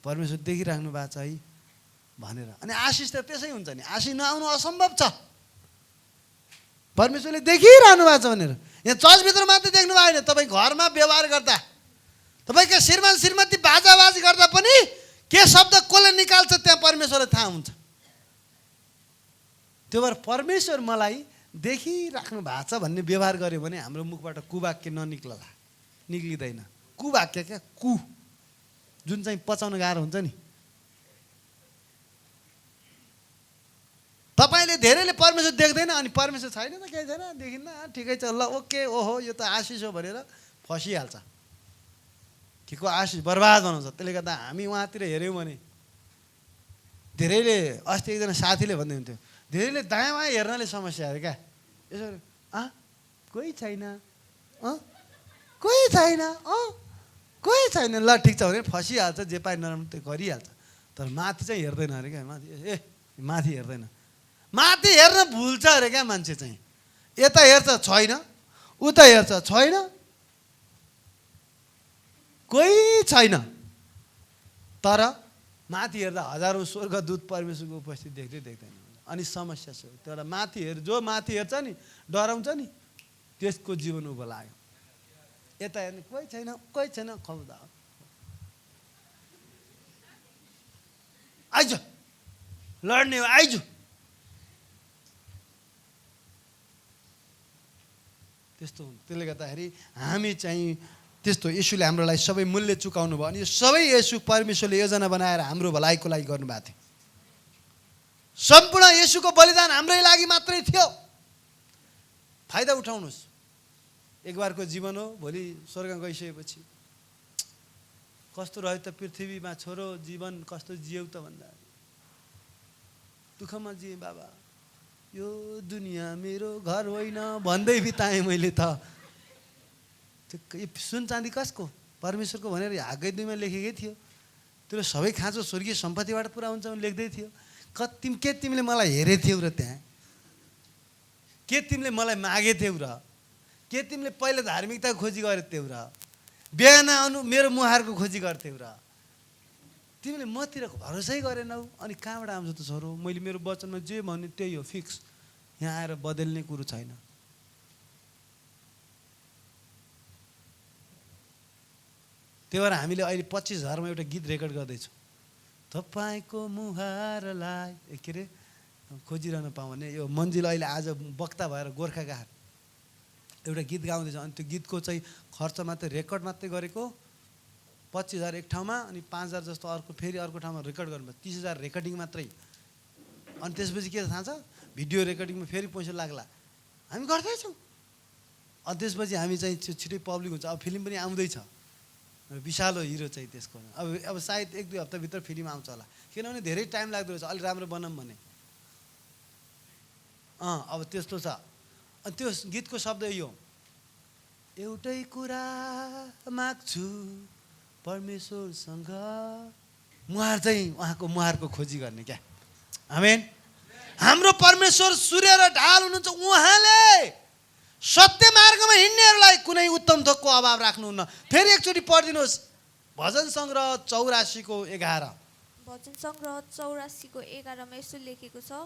परमेश्वर देखिराख्नु भएको छ है भनेर, अनि आशिष त त्यसै हुन्छ नि, आशिष नआउनु असम्भव छ। परमेश्वरले देखिरहनु भएको छ भनेर यहाँ चर्चभित्र मात्रै देख्नु भयो होइन, तपाईँ घरमा व्यवहार गर्दा, तपाईँका श्रीमान श्रीमती बाजाबाजी गर्दा पनि के शब्द कसले निकाल्छ त्यहाँ परमेश्वरलाई थाहा हुन्छ। त्यो भएर परमेश्वर मलाई देखिराख्नु भएको छ भन्ने व्यवहार गर्यो भने हाम्रो मुखबाट कुवाक्य ननिक्लला, निक्लिँदैन। कुवाक्य क्या, जुन चाहिँ पचाउन गाह्रो हुन्छ नि। तपाईँले धेरैले परमेश्वर देख्दैन, अनि परमेश्वर छैन त केही छैन, देखिन्न, ठिकै छ, ल ओके, ओहो यो त आशिष हो भनेर फसिहाल्छ। के को आशिष बर्बाद बनाउँछ। त्यसले गर्दा हामी उहाँतिर हेऱ्यौँ भने धेरैले, अस्ति एकजना साथीले भन्दै हुन्थ्यो, धेरैले दायाँ बायाँ हेर्नाले समस्या अरे क्या। यसो कोही छैन, कोही छैन, कोही छैन, ल ठिक छ भने फसिहाल्छ, जे पाइ नराम्रो त्यो गरिहाल्छ। तर माथि चाहिँ हेर्दैन अरे क्या, माथि माथि हेर्दैन, माथि हेर्न भुल्छ अरे क्या मान्छे चाहिँ। यता हेर्छ छैन, उता हेर्छ छैन, कोही छैन, तर माथि हेर्दा हजारौँ स्वर्गदूत परमेश्वरको उपस्थिति देख्दै देख्दैन। अनि समस्या छ तर माथि जो माथि हेर्छ नि, डराउँछ नि, त्यसको जीवन उभो लाग्यो। यता हेर्ने कोही छैन, कोही छैन, खबरदार आइज, लड्ने हो आइज। त्यस्तो हुन्छ। त्यसले गर्दाखेरि हामी चाहिँ त्यस्तो, येशूले हाम्रो लागि सबै मूल्य चुकाउनु भयो, अनि यो सबै येशू परमेश्वरले योजना बनाएर हाम्रो भलाइको लागि गर्नुभएको थियो। सम्पूर्ण येशूको बलिदान हाम्रै लागि मात्रै थियो। फाइदा उठाउनुहोस्। एक बारको जीवन हो, भोलि स्वर्ग गइसकेपछि कस्तो रह्यो त पृथ्वीमा छोरो जीवन कस्तो जियौ त भन्दा, दुःखमा जिएँ बाबा, यो दुनियाँ मेरो घर होइन भन्दै बिताएँ मैले त। सुन चाँदी कसको? परमेश्वरको भनेर हागै दुईमा लेखेकै थियो। त्यो सबै खाँचो स्वर्गीय सम्पत्तिबाट पुरा हुन्छ भने लेख्दै थियो। के तिमीले मलाई हेरेथ्यौ र त्यहाँ? के तिमीले मलाई मागेथ्यौ र? के तिमीले पहिला धार्मिकताको खोजी गरेथ्यौ र? बिहान आउनु मेरो मुहारको खोजी गर्थ्यौ र? तिमीले मतिरको भरोसै गरेनौ, अनि कहाँबाट आउँछ त छोरो? मैले मेरो वचनमा जे भने त्यही हो, फिक्स। यहाँ आएर बदल्ने कुरो छैन। त्यही भएर हामीले अहिले 25,000मा एउटा गीत रेकर्ड गर्दैछौँ। तपाईँको मुहारलाई के अरे खोजिरहन पाऊँ भने, यो मन्जिल अहिले आज वक्ता भएर गोर्खा घाट एउटा गीत गाउँदैछ। अनि त्यो गीतको चाहिँ खर्च मात्रै, रेकर्ड मात्रै गरेको 25,000 एक ठाउँमा, अनि 5,000 जस्तो अर्को फेरि अर्को ठाउँमा रेकर्ड गर्नुभयो, 30,000 रेकर्डिङ मात्रै। अनि त्यसपछि के थाहा छ, भिडियो रेकर्डिङमा फेरि पैसा लाग्ला। हामी गर्दैछौँ। अनि त्यसपछि हामी चाहिँ छिटै पब्लिक हुन्छ। अब फिल्म पनि आउँदैछ, विशालो हिरो चाहिँ त्यसको। अब सायद 1-2 हप्ताभित्र फिल्म आउँछ होला, किनभने धेरै टाइम लाग्दो रहेछ अलिक राम्रो बनाऊँ भने। अब त्यस्तो छ। अनि त्यो गीतको शब्द यो, एउटै कुरा माग्छु परमेश्वरसँग। मुहार चाहिँ उहाँको मुहारको खोजी गर्ने क्या। आमेन। हाम्रो परमेश्वर सूर्य र ढाल हुनुहुन्छ। उहाँले सत्य मार्गमा हिँड्नेहरूलाई कुनै उत्तम थोकको अभाव राख्नुहुन्न। फेरि एकचोटि पढिदिनुहोस्, भजन सङ्ग्रह 84:11। भजन सङ्ग्रह 84:11मा यसो लेखेको छ,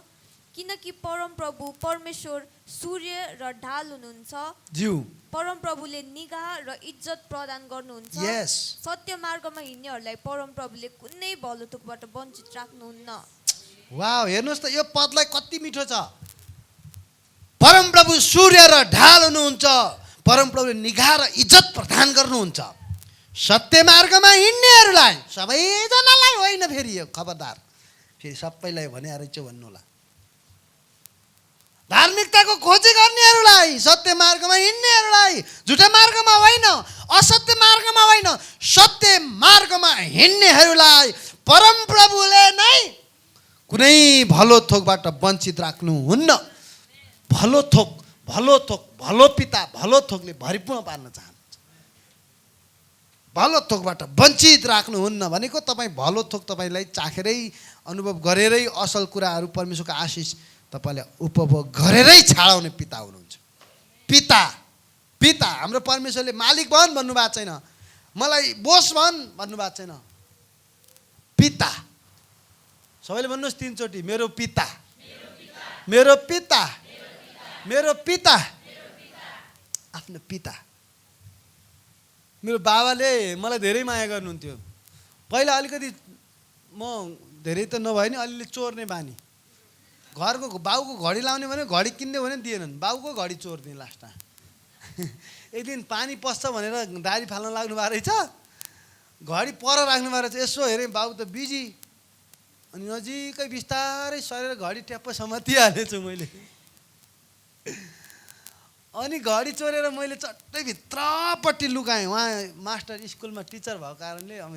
किनकि परमप्रभु परमेश्वर सूर्य र ढाल हुनुहुन्छ। ज्यू परमप्रभुले निगाह र इज्जत प्रदान गर्नुहुन्छ। सत्य मार्गमा हिँड्नेहरूलाई परमप्रभुले कुनै भलो थोकबाट वञ्चित राख्नुहुन्न। वाह, हेर्नुहोस् त यो पदलाई कति मिठो छ। परमप्रभु सूर्य र ढाल हुनुहुन्छ, परमप्रभुले निगाह र इज्जत प्रदान गर्नुहुन्छ। सत्य मार्गमा हिँड्नेहरूलाई, सबैजनालाई होइन, फेरि यो खबरदार, फेरि सबैलाई भने रहेछ भन्नु होला। धार्मिकताको खोजी गर्नेहरूलाई, सत्य मार्गमा हिँड्नेहरूलाई, झुटा मार्गमा होइन, असत्य मार्गमा होइन, सत्य मार्गमा हिँड्नेहरूलाई परमप्रभुले नै कुनै भलो थोकबाट वञ्चित राख्नुहुन्न। भलो थोक भलो थोक भलो पिता भलो थोकले भरिपूर्ण पार्न चाहनुहुन्छ। भलो थोकबाट वञ्चित राख्नुहुन्न भनेको तपाईँ भलो थोक तपाईँलाई चाखेरै अनुभव गरेरै असल कुराहरू परमेश्वरको आशिष तपाईँले उपभोग गरेरै छाडाउने पिता हुनुहुन्छ। पिता पिता हाम्रो परमेश्वरले मालिक भन् भन्नुभएको छैन, मलाई बोस भन् भन्नुभएको छैन। पिता, सबैले भन्नुहोस् 3 चोटि, मेरो पिता मेरो पिता मेरो पिता। आफ्नो पिता। मेरो बाबाले मलाई धेरै माया गर्नुहुन्थ्यो। पहिला अलिकति म धेरै त नभए नि अलिअलि चोर्ने बानी। घरको बाउको घडी लाउने भने घडी किन्ने भने दिएनन्, बाउको घडी चोर्ने लास्टमा। एक दिन पानी पस्छ भनेर दारी फाल्न लाग्नु भएको रहेछ, घडी पर राख्नु भएको रहेछ। यसो हेरेँ बाउ त बिजी, अनि नजिकै बिस्तारै सरेर घडी ट्याप्प समातिहालेछु मैले। अनि घडी चोरेर मैले चट्टै भित्रपट्टि लुकाएँ। उहाँ मास्टर स्कुलमा टिचर भएको कारणले अब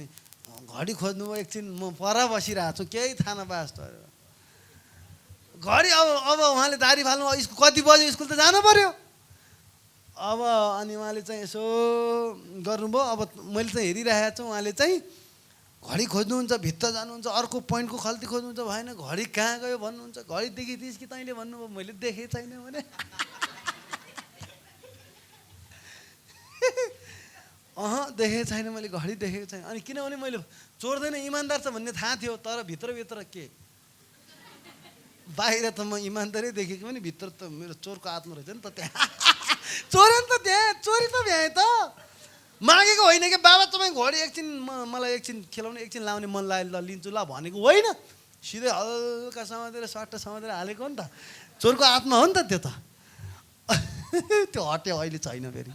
घडी खोज्नु एकछिन म पर बसिरहेको छु, केही थाहा नपाए जस्तो। घडी अब उहाँले दारी फाल्नु, कति बज्यो स्कुल त जानु पर्यो अब। अनि उहाँले चाहिँ यसो गर्नुभयो। अब मैले चाहिँ हेरिरहेको छु, उहाँले चाहिँ घडी खोज्नुहुन्छ, भित्र जानुहुन्छ, अर्को पोइन्टको खल्ती खोज्नुहुन्छ, भएन घडी कहाँ गयो भन्नुहुन्छ। घडी देखिथिस् कि तैँले भन्नुभयो, मैले देखेँ छैन भने। देखेको छैन मैले, घडी देखेको छैन। अनि किनभने मैले चोर्दैन इमान्दार छ भन्ने थाहा थियो, तर भित्रभित्र के बाहिर त म इमान्दारै देखेको पनि भित्र त मेरो चोरको आत्मा रहेछ नि त। त्यहाँ चोरे नि त, त्यहाँ चोरी त भ्याएँ त। मागेको होइन कि बाबा तपाईँ घडी एकछिन मलाई एकछिन खेलाउने एकछिन लाउने मन लाग्यो ल लिन्छु ल भनेको होइन। सिधै हल्का समातेर सट्ट समातेर हालेको हो नि त। चोरको आत्मा हो नि त त्यो त। त्यो हट्यो, अहिले छैन, फेरि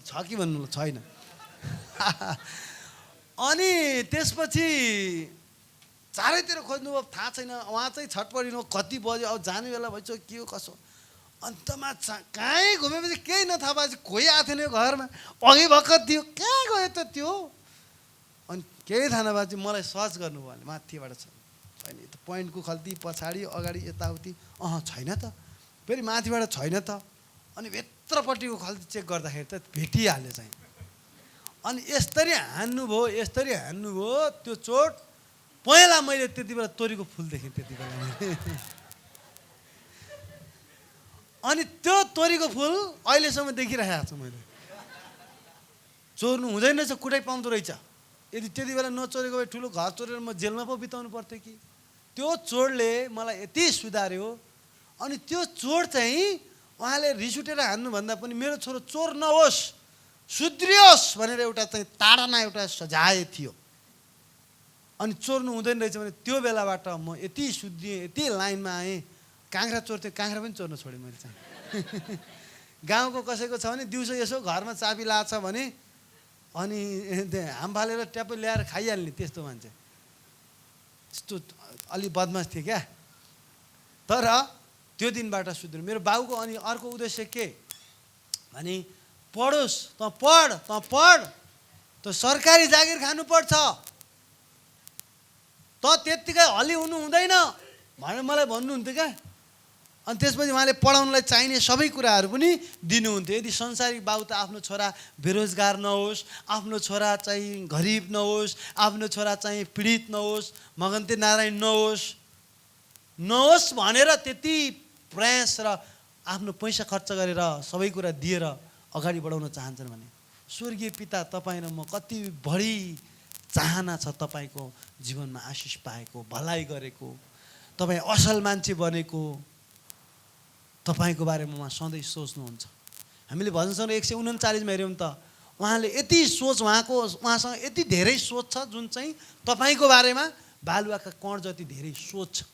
छ कि भन्नु, छैन। अनि त्यसपछि चारैतिर खोज्नुभयो, थाहा छैन। उहाँ चाहिँ छटपटिनु, कति बज्यो, अब जाने बेला भइसक्यो, के हो कसो। अन्तमा कहीँ घुमेपछि केही नथाहा भएपछि कोही आएको थिएन घरमा, अघि भर्खर थियो, कहाँ गयो त त्यो। अनि केही थाहा नभएपछि मलाई सर्च गर्नुभयो भने माथिबाट छैन, त पोइन्टको खल्ती पछाडि अगाडि यताउति छैन त, फेरि माथिबाट छैन त। अनि भित्रपट्टिको खल्ती चेक गर्दाखेरि त भेटिहाल्यो चाहिँ। अनि यसरी हान्नुभयो, यसरी हान्नुभयो त्यो चोट। पहिला मैले त्यति बेला तोरीको फुल देखेँ त्यति बेला। अनि त्यो तोरीको फुल अहिलेसम्म देखिरहेको छु मैले। चोर्नु हुँदैन रहेछ, कुटै पाउँदो रहेछ। यदि त्यति बेला नचोरेको भए ठुलो घर चोरेर म जेलमा पो बिताउनु पर्थ्यो कि। त्यो चोरले मलाई यति सुधार्यो। अनि त्यो चोर चाहिँ उहाँले रिस उठेर हान्नुभन्दा पनि मेरो छोरो चोर नहोस्, सुध्रियोस् भनेर एउटा चाहिँ ताडना एउटा सजाय थियो। अनि चोर्नु हुँदैन रहेछ भने त्यो बेलाबाट म यति सुध्रिएँ, यति लाइनमा आएँ। काँक्रा चोर्थेँ, काँक्रा पनि चोर्न छोडेँ मैले चाहिँ। गाउँको कसैको छ भने दिउँसो यसो घरमा चाबी लाछ भने अनि हाम फालेर ट्याप्पै ल्याएर खाइहाल्ने त्यस्तो मान्छे। त्यस्तो अलि बदमास थिएँ क्या। तर त्यो दिनबाट सुध्रियो मेरो बाउको। अनि अर्को उद्देश्य के भने पढोस्, त पढ, त पढ, त सरकारी जागिर खानुपर्छ, त त्यत्तिकै हली हुनु हुँदैन भनेर मलाई भन्नुहुन्थ्यो क्या। अनि त्यसपछि उहाँले पढाउनलाई चाहिने सबै कुराहरू पनि दिनुहुन्थ्यो। यदि संसारिक बाउ त आफ्नो छोरा बेरोजगार नहोस्, आफ्नो छोरा चाहिँ गरिब नहोस्, आफ्नो छोरा चाहिँ पीडित नहोस्, मगन्ते नारायण नहोस् भनेर त्यति प्रयास र आफ्नो पैसा खर्च गरेर सबै कुरा दिएर अगाडि बढाउन चाहन्छन् भने स्वर्गीय पिता तपाईँ र म कति बढी चाहना छ तपाईँको जीवनमा आशिष पाएको, भलाइ गरेको, तपाईँ असल मान्छे बनेको, तपाईँको बारेमा उहाँ सधैँ सोच्नुहुन्छ। हामीले भजन सङ्ग्रह 139 मा हेऱ्यौँ त उहाँले यति सोच, उहाँसँग यति धेरै सोच छ जुन चाहिँ तपाईँको बारेमा बालुवाका कण जति धेरै सोच छ।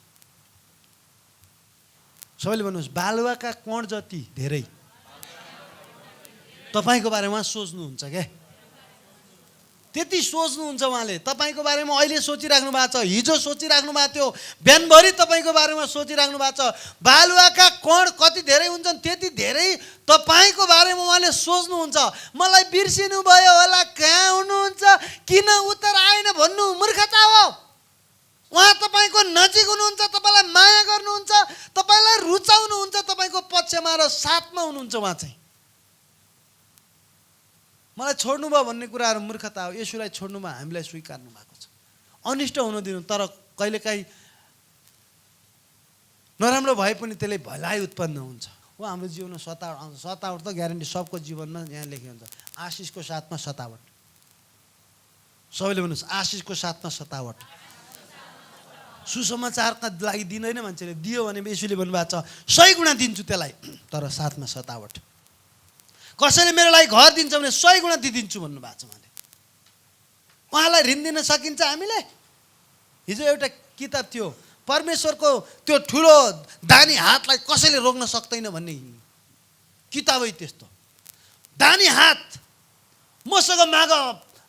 सबैले भन्नुहोस्, बालुवाका कण जति धेरै तपाईँको बारेमा सोच्नुहुन्छ क्या। त्यति सोच्नुहुन्छ उहाँले तपाईँको बारेमा। अहिले सोचिराख्नु भएको छ, हिजो सोचिराख्नु भएको थियो, बिहानभरि तपाईँको बारेमा सोचिराख्नु भएको छ। बालुवाका कण कति धेरै हुन्छन् त्यति धेरै तपाईँको बारेमा उहाँले सोच्नुहुन्छ। मलाई बिर्सिनु भयो होला, कहाँ हुनुहुन्छ, किन उत्तर आएन भन्नु मूर्खता हो। उहाँ तपाईँको नजिक हुनुहुन्छ, तपाईँलाई माया गर्नुहुन्छ, तपाईँलाई रुचाउनुहुन्छ, तपाईँको पक्षमा र साथमा हुनुहुन्छ उहाँ चाहिँ। मलाई छोड्नुभयो भन्ने कुराहरू मूर्खता हो। येशूलाई छोड्नुमा हामीलाई स्वीकार्नु भएको छ। अनिष्ट हुन दिनु, तर कहिलेकाहीँ नराम्रो भए पनि त्यसले भलाइ उत्पन्न हुन्छ। हो हाम्रो जीवनमा सतावट आउँछ। सतावट त ग्यारेन्टी सबको जीवनमा यहाँ लेखेको हुन्छ, आशिषको साथमा सतावट। सबैले भन्नुहोस्, आशिषको साथमा सतावट। सुसमाचारका लागि दिँदैन मान्छेले, दियो भने येशूले भन्नुभएको छ 100 गुणा दिन्छु त्यसलाई, तर साथमा सतावट। कसैले मेरो लागि घर दिन्छ भने 100 गुणा दिइदिन्छु भन्नुभएको छ उहाँले। उहाँलाई ऋण दिन सकिन्छ हामीले? हिजो एउटा किताब थियो, परमेश्वरको त्यो ठुलो दानी हातलाई कसैले रोक्न सक्दैन भन्ने किताबै त्यस्तो। दानी हात, मसँग माग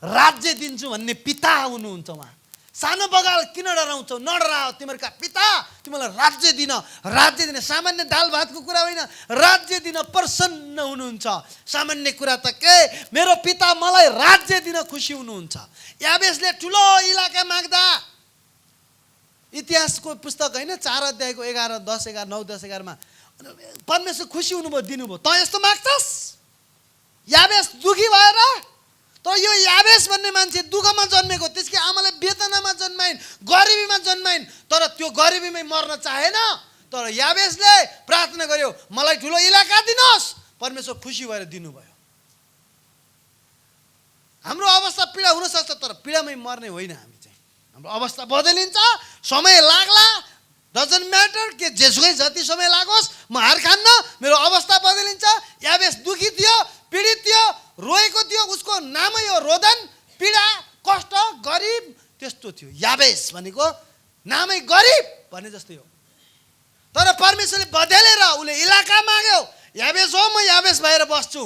राज्य दिन्छु भन्ने पिता हुनुहुन्छ उहाँ। सानो बगाल किन डराउँछौ? नडराओ, तिमीहरूका पिता तिमीलाई राज्य दिन, राज्य दिन। सामान्य दाल भातको कुरा होइन, राज्य दिन प्रसन्न हुनुहुन्छ। सामान्य कुरा त के, मेरो पिता मलाई राज्य दिन खुसी हुनुहुन्छ। याबेसले ठुलो इलाका माग्दा, इतिहासको पुस्तक होइन 4 अध्यायको 11, 10, 11, 9, 10, 11 मा परमेश्वर खुसी हुनुभयो, दिनुभयो। त यस्तो माग्छस्? याबेस दुखी भएर, तर यो याबेस भन्ने मान्छे दुःखमा जन्मेको, त्यसकी आमाले वेदनामा जन्माइन्, गरिबीमा जन्माइन्, तर त्यो गरिबीमै मर्न चाहेन। तर याबेसले प्रार्थना गर्यो, मलाई ठुलो इलाका दिनुहोस्। परमेश्वर खुसी भएर दिनुभयो। हाम्रो अवस्था पीडा हुन सक्छ, तर पीडामै मर्ने होइन हामी चाहिँ। हाम्रो अवस्था बदलिन्छ, समय लाग्ला, डजन्ट म्याटर के जेसुकै जति समय लागोस्, म हार खान्न। मेरो अवस्था बदलिन्छ। याबेस दुखी थियो, पीडित थियो, रोएको थियो, उसको नामै हो रोदन, पीडा, कष्ट, गरिब, त्यस्तो थियो। याबेस भनेको नामै गरिब भन्ने जस्तै हो। तर परमेश्वरले बदलेर उसले इलाका माग्यो। याबेस हो, म याबेस भएर बस्छु,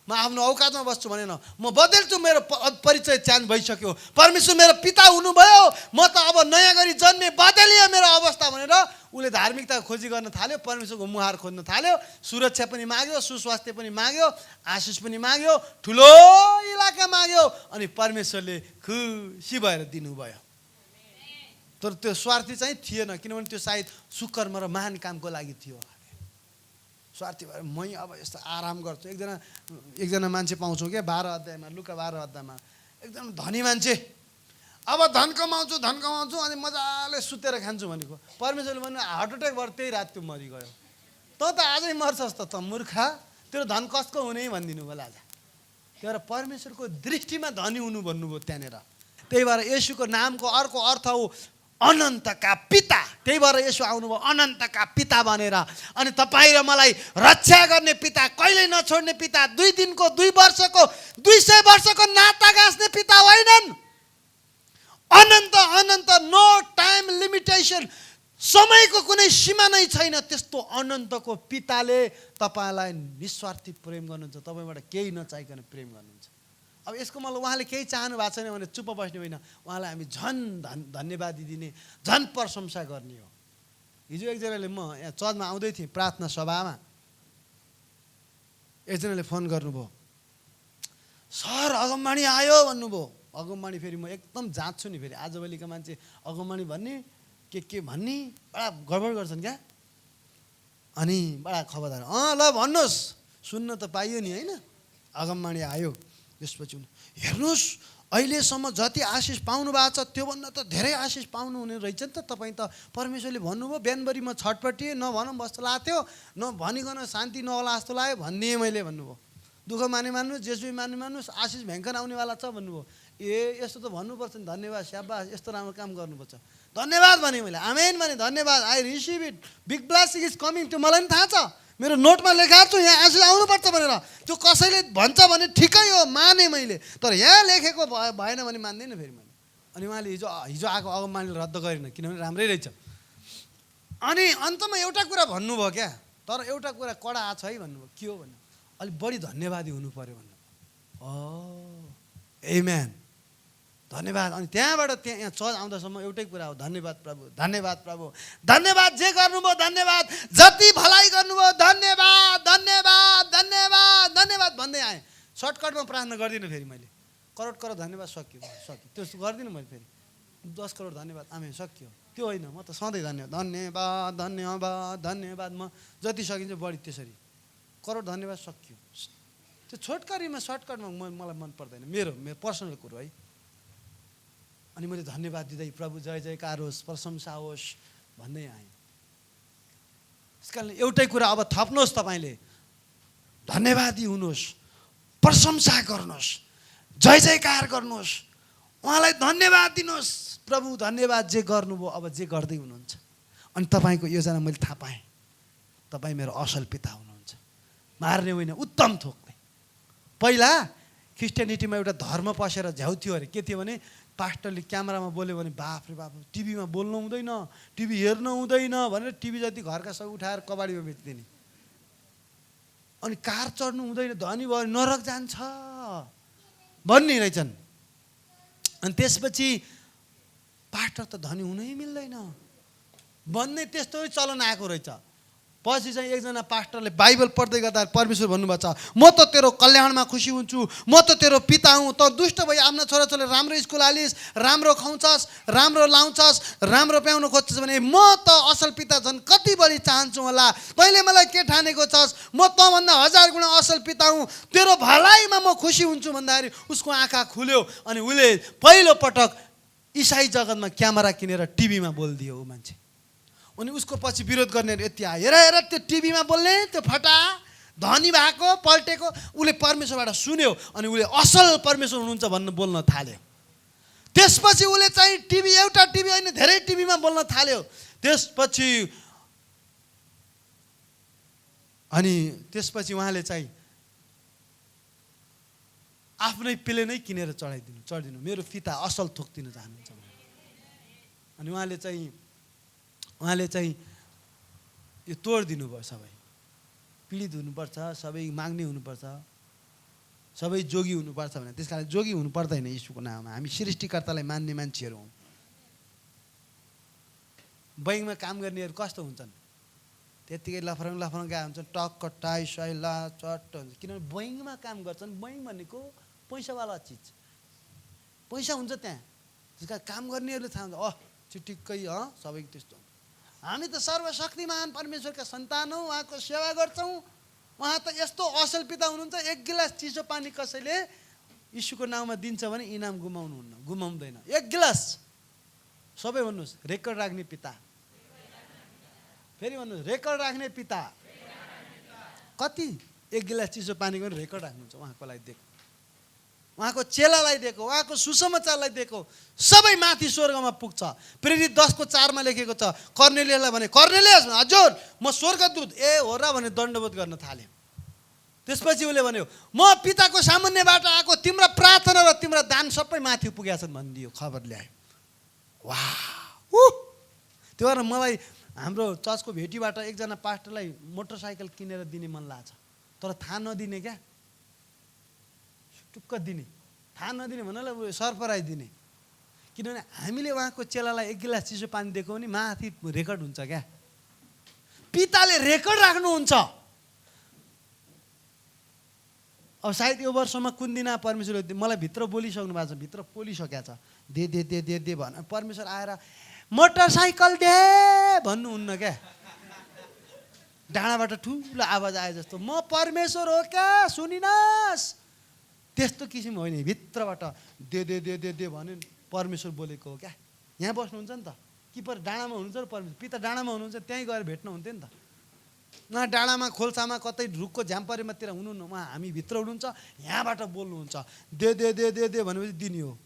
म आफ्नो औकातमा बस्छु भनेन, म बदल्छु। मेरो परिचय चेन्ज भइसक्यो। परमेश्वर मेरो पिता हुनुभयो, म त अब नयाँ गरी जन्मे, बदलियो मेरो अवस्था भनेर उसले धार्मिकता खोजी गर्न थाल्यो। परमेश्वरको मुहार खोज्न थाल्यो। सुरक्षा पनि माग्यो, सुस्वास्थ्य पनि माग्यो, आशिष पनि माग्यो, ठुलो इलाका माग्यो, अनि परमेश्वरले खुसी भएर दिनुभयो। तर त्यो स्वार्थी चाहिँ थिएन, किनभने त्यो सायद सुकर्म र महान कामको लागि थियो। स्वार्थी भएर मै अब यस्तो आराम गर्छु। एकजना मान्छे पाउँछौँ क्या 12 अध्यायमा, लुका 12 अध्यायमा, एकदम धनी मान्छे, अब धन कमाउँछु अनि मजाले सुतेर खान्छु भनेको। परमेश्वरले भन्नु हार्ट एट्याक भएर त्यही रात त्यो मरिगयो। त आजै मर्छस् त मूर्खा, तेरो धन कसको हुने भनिदिनु होला आज। त्यही भएर परमेश्वरको दृष्टिमा धनी हुनु भन्नुभयो त्यहाँनिर। त्यही भएर येशूको नामको अर्को अर्थ हो अनन्तका पिता। त्यही भएर येशू आउनुभयो अनन्तका पिता भनेर। अनि तपाईँ र मलाई रक्षा गर्ने पिता, कहिल्यै नछोड्ने पिता, 2 दिनको, 2 वर्षको, 200 वर्षको नाता गाँच्ने पिता होइनन्। अनन्त अनन्त, नो टाइम लिमिटेसन, समयको कुनै सीमा नै छैन। त्यस्तो अनन्तको पिताले तपाईँलाई निस्वार्थी प्रेम गर्नुहुन्छ, तपाईँबाट केही नचाहिकन प्रेम गर्नुहुन्छ। अब यसको मतलब उहाँले केही चाहनु भएको छैन भने चुप्प बस्ने होइन, उहाँलाई हामी झन् धन्यवाद दिने, झन् प्रशंसा गर्ने हो। हिजो एकजनाले, म यहाँ चर्चमा आउँदै थिएँ प्रार्थना सभामा, एकजनाले फोन गर्नुभयो, सर अगमबाणी आयो भन्नुभयो। अगमबाणी फेरि म एकदम जाँच्छु नि, फेरि आजभोलिका मान्छे अगमबाणी भन्ने के भन्ने बडा गडबड गर्छन् क्या। अनि बडा खबरदार, ल भन्नुहोस्, सुन्न त पाइयो नि होइन, अगमबाणी आयो। त्यसपछि हेर्नुहोस् अहिलेसम्म जति आशिष पाउनु भएको छ त्योभन्दा त धेरै आशिष पाउनु हुने रहेछ नि त। तपाईँ त परमेश्वरले भन्नुभयो बिहानभरि म छटपट्टि नभनौँ जस्तो लाग्थ्यो, नभनिकन शान्ति नहोला जस्तो लाग्यो भनिदिएँ मैले भन्नुभयो। दुःख माने मान्नुहोस्, जेसुकै माने मान्नुहोस्, आशिष भयङ्कर आउनेवाला छ भन्नुभयो। ए यस्तो त भन्नुपर्छ नि, धन्यवाद, स्याबास, यस्तो राम्रो काम गर्नुपर्छ, धन्यवाद भने मैले, आमेन भने, धन्यवाद, I receive it, big blessing is coming. त्यो मलाई पनि थाहा छ, मेरो नोटमा लेखाएको छु यहाँ आशिष आउनुपर्छ भनेर। त्यो कसैले भन्छ भने ठिकै हो, माने मैले, तर यहाँ लेखेको भएन भने मान्दैन फेरि मैले। अनि उहाँले हिजो आएको अगमबाणीले रद्द गरेन, किनभने राम्रै रहेछ। अनि अन्तमा एउटा कुरा भन्नुभयो क्या, तर एउटा कुरा कडा आएको छ है भन्नुभयो। के हो भन्नु, अलिक बढी धन्यवादी हुनु पऱ्यो भन्नुभयो। आमेन, धन्यवाद। अनि त्यहाँबाट यहाँ चर्च आउँदासम्म एउटै कुरा हो, धन्यवाद प्रभु, धन्यवाद प्रभु, धन्यवाद, जे गर्नुभयो धन्यवाद, जति भलाइ गर्नुभयो धन्यवाद, धन्यवाद, धन्यवाद, धन्यवाद भन्दै आएँ। सर्टकटमा प्रार्थना गर्दिनँ फेरि मैले, करोड धन्यवाद, सक्यो, त्यस्तो गर्दिनँ मैले फेरि। 10 करोड धन्यवाद आमेन सकियो, त्यो होइन। म त सधैँ धन्यवाद धन्यवाद धन्यवाद धन्यवाद, म जति सकिन्छ बढी त्यसरी करोड धन्यवाद सकियो। त्यो छोटकरीमा सर्टकटमा मलाई मन पर्दैन, मेरो पर्सनल कुरो है। अनि मैले धन्यवाद दिँदै प्रभु जय जयकार होस् प्रशंसा होस् भन्दै आएँ। त्यस कारण एउटै कुरा अब थप्नुहोस्, तपाईँले धन्यवादी हुनुहोस्, प्रशंसा गर्नुहोस्, जय जयकार गर्नुहोस्, उहाँलाई धन्यवाद दिनुहोस्। प्रभु धन्यवाद जे गर्नुभयो अब जे गर्दै हुनुहुन्छ। अनि तपाईँको योजना मैले थाहा पाएँ, तपाईँ मेरो असल पिता हुनुहुन्छ, मार्ने होइन उत्तम थोक्ने। पहिला क्रिस्टियनिटीमा एउटा धर्म पसेर झ्याउथ्यो अरे, के थियो भने पास्टरले क्यामेरामा बोल्यो भने बाफ रे बाफ, टिभीमा बोल्नु हुँदैन, टिभी हेर्नु हुँदैन भनेर टिभी जति घरका सब उठाएर कबाडीमा बेचिदिने। अनि कार चढ्नु हुँदैन, धनी भयो नरक जान्छ भन्ने रहेछन्। अनि त्यसपछि पास्टर त धनी हुनै मिल्दैन भन्ने त्यस्तो चलन आएको रहेछ। पछि चाहिँ एकजना पास्टरले बाइबल पढ्दै गर्दा परमेश्वर भन्नुभएको छ, म त तेरो कल्याणमा खुसी हुन्छु, म त तेरो पिता हुँ, त दुष्ट भई आफ्ना छोराछोरीले राम्रो स्कुल हालिस्, राम्रो खुवाउँछस्, राम्रो लाउँछस्, राम्रो प्याउनु खोज्छस् भने म त असल पिता झन् कति बढी चाहन्छु होला। तैँले मलाई के ठानेको छस्, म तँभन्दा 1000 गुणा असल पिता हुँ, तेरो भलाइमा म खुसी हुन्छु भन्दाखेरि उसको आँखा खुल्यो। अनि उसले पहिलो पटक इसाई जगतमा क्यामेरा किनेर टिभीमा बोलिदियो ऊ मान्छे। अनि उसको पछि विरोध गर्नेहरू यति आयो, हेर हेर त्यो टिभीमा बोल्ने त्यो फटा धनी भएको पल्टेको, उसले परमेश्वरबाट सुन्यो अनि उसले असल परमेश्वर हुनुहुन्छ भन्नु बोल्न थाल्यो। त्यसपछि उसले चाहिँ टिभी, एउटा टिभी होइन धेरै टिभीमा बोल्न थाल्यो। त्यसपछि उहाँले चाहिँ आफ्नै प्ले नै किनेर चढिदिनु, मेरो पिता असल थोक दिन चाहनुहुन्छ। अनि उहाँले चाहिँ यो तोडिदिनु भयो। सबै पीडित हुनुपर्छ, सबै माग्ने हुनुपर्छ, सबै जोगी हुनुपर्छ भने त्यस कारण जोगी हुनु पर्दैन यीशुको नाममा। हामी सृष्टिकर्तालाई मान्ने मान्छेहरू हौँ। बैङ्कमा काम गर्नेहरू कस्तो हुन्छन्, त्यत्तिकै लफरङ गए हुन्छन्, टक्क टाई साई ला चट्ट हुन्छ। किनभने बैङ्कमा काम गर्छन्, बैङ्क भनेको पैसावाला चिज, पैसा हुन्छ त्यहाँ। त्यस कारण काम गर्नेहरूले थाहा हुन्छ, चिटिक्कै सबै त्यस्तो। हामी त सर्वशक्तिमान परमेश्वरका सन्तान हौँ, उहाँको सेवा गर्छौँ। उहाँ त यस्तो असल पिता हुनुहुन्छ, 1 गिलास चिसो पानी कसैले यीशुको नाउँमा दिन्छ भने इनाम गुमाउँदैन। 1 गिलास। सबै भन्नुहोस् रेकर्ड राख्ने पिता। फेरि भन्नुहोस् रेकर्ड राख्ने पिता। कति 1 गिलास चिसो पानीको पनि रेकर्ड राख्नुहुन्छ उहाँको लागि दिएको, उहाँको चेलालाई दिएको, उहाँको सुसमाचारलाई दिएको, सबै माथि स्वर्गमा पुग्छ। प्रेरित 10:4 लेखेको छ, कर्नेलियसलाई भने कर्नेलियस हजुर म स्वर्गदूत हो र भने दण्डवत गर्न थाल्यो। त्यसपछि उसले भन्यो म पिताको सामान्यबाट आएको, तिम्रो प्रार्थना र तिम्रो दान सबै माथि पुगेका छन् भनिदियो, खबर ल्यायो। वाह! त्यो भएर मलाई हाम्रो चर्चको भेटीबाट एकजना पास्टरलाई मोटरसाइकल किनेर दिने मन लाग्छ, तर थाहा नदिने क्या, टुक्क दिने, थाहा नदिने भन्नाले सरप्राइज दिने। किनभने हामीले उहाँको चेलालाई 1 गिलास चिसो पानी दिएको भने माथि रेकर्ड हुन्छ क्या, पिताले रेकर्ड राख्नुहुन्छ। अब सायद यो वर्षमा कुन दिन परमेश्वरले मलाई भित्र बोलिसक्नु भएको छ, भित्र बोलिसकेको छ, दे भन। परमेश्वर आएर मोटरसाइकल दे भन्नुहुन्न क्या, डाँडाबाट ठुलो आवाज आए जस्तो, म परमेश्वर हो क्या सुनिनस्, त्यस्तो किसिम होइन। भित्रबाट दे भन्यो परमेश्वर बोलेको हो क्या। यहाँ बस्नुहुन्छ नि त, किपर डाँडामा हुनुहुन्छ र परमेश्वर पिता डाँडामा हुनुहुन्छ, त्यहीँ गएर भेट्नु हुन्थ्यो नि त। न डाँडामा खोल्सामा कतै रुखको झ्याम्परीमातिर हुनुहुन्न, उहाँ हामी भित्र हुनुहुन्छ, यहाँबाट बोल्नुहुन्छ। दे भनेपछि दिने हो,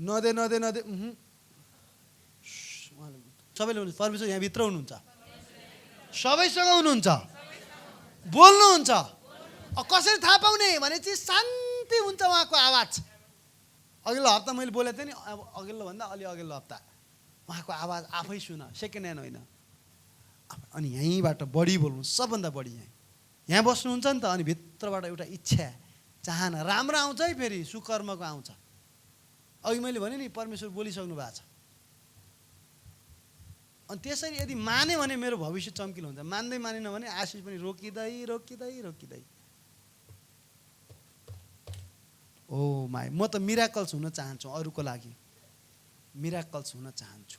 नदे सबैले हुनुहुन्छ। परमेश्वर यहाँभित्र हुनुहुन्छ, सबैसँग हुनुहुन्छ, बोल्नुहुन्छ। कसरी थाहा पाउने भने चाहिँ शान्ति हुन्छ उहाँको आवाज। अघिल्लो हप्ता मैले बोलेको थिएँ नि, अघिल्लो भन्दा अलि अघिल्लो हप्ता उहाँको आवाज आफै सुन, सेकेन्ड ह्यान्ड होइन। अनि यहीँबाट बढी बोल्नु, सबभन्दा बढी यहाँ बस्नुहुन्छ नि त। अनि भित्रबाट एउटा इच्छा चाहना राम्रो आउँछ है, फेरि सुकर्मको आउँछ। अघि मैले भने नि परमेश्वर बोलिसक्नु भएको छ। अनि त्यसरी यदि माने भने मेरो भविष्य चम्किलो हुन्छ, मान्दै मानेन भने आशिष पनि रोकिँदै। ओ माई, म त मिराकल्स हुन चाहन्छु अरूको लागि। मिराकल्स हुन चाहन्छु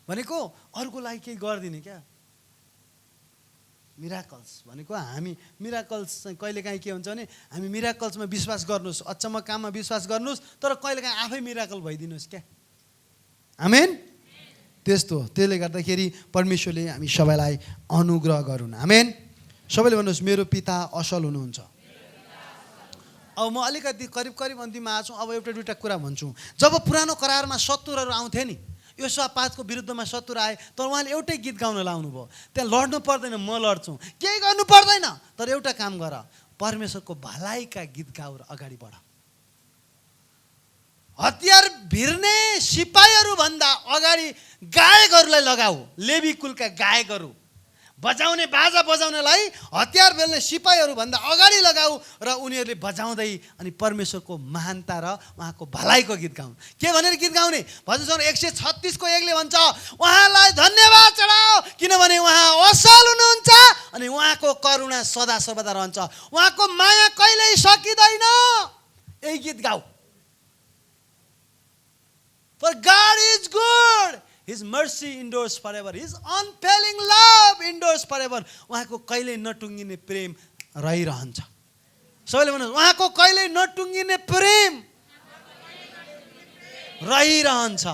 भनेको अरूको लागि केही गरिदिने क्या। मिराकल्स भनेको हामी मिराकल्स चाहिँ कहिलेकाहीँ के हुन्छ भने हामी मिराकल्समा विश्वास गर्नुहोस्, अचम्म काममा विश्वास गर्नुहोस्, तर कहिलेकाहीँ आफै मिराकल भइदिनुहोस् क्या। आमेन। त्यस्तो हो। त्यसले गर्दाखेरि परमेश्वरले हामी सबैलाई अनुग्रह गरून्। आमेन। सबैले भन्नुहोस् मेरो पिता असल हुनुहुन्छ। अब म अलिकति करिब अन्तिममा आछु। अब एउटा दुईवटा कुरा भन्छु। जब पुरानो करारमा शत्रुहरू आउँथे नि, यहोशापातको विरुद्धमा शत्रु आए, तर उहाँले एउटै गीत गाउन लाउनु भयो। त्यहाँ लड्नु पर्दैन, म लड्छु, केही गर्नु पर्दैन, तर एउटा काम गर, परमेश्वरको भलाइका गीत गाऊ र अगाडि बढ। हतियार भिर्ने सिपाहीहरू भन्दा अगाडि गायकहरूलाई लगाऊ। लेवी कुलका गायकहरू, बजाउने बाजा बजाउनेलाई हतियार बेल्ने सिपाहीहरू भन्दा अगाडि लगाऊ र उनीहरूले बजाउँदै अनि परमेश्वरको महानता र उहाँको भलाइको गीत गाउँ। के भनेर गीत गाउने? भजन सङ्ग्रह 136को 1ले भन्छ, उहाँलाई धन्यवाद चढाऊ किनभने उहाँ असल हुनुहुन्छ अनि उहाँको करुणा सदा सर्वदा रहन्छ, उहाँको माया कहिल्यै सकिँदैन। यही गीत गाऊ। For God is good. His mercy endures forever. His unfailing love endures forever. उहाँको कहिल्यै नटुङ्गिने प्रेम रहिरहन्छ। सबैले भन्नुहोस्, उहाँको कहिल्यै नटुङ्गिने प्रेम रहिरहन्छ।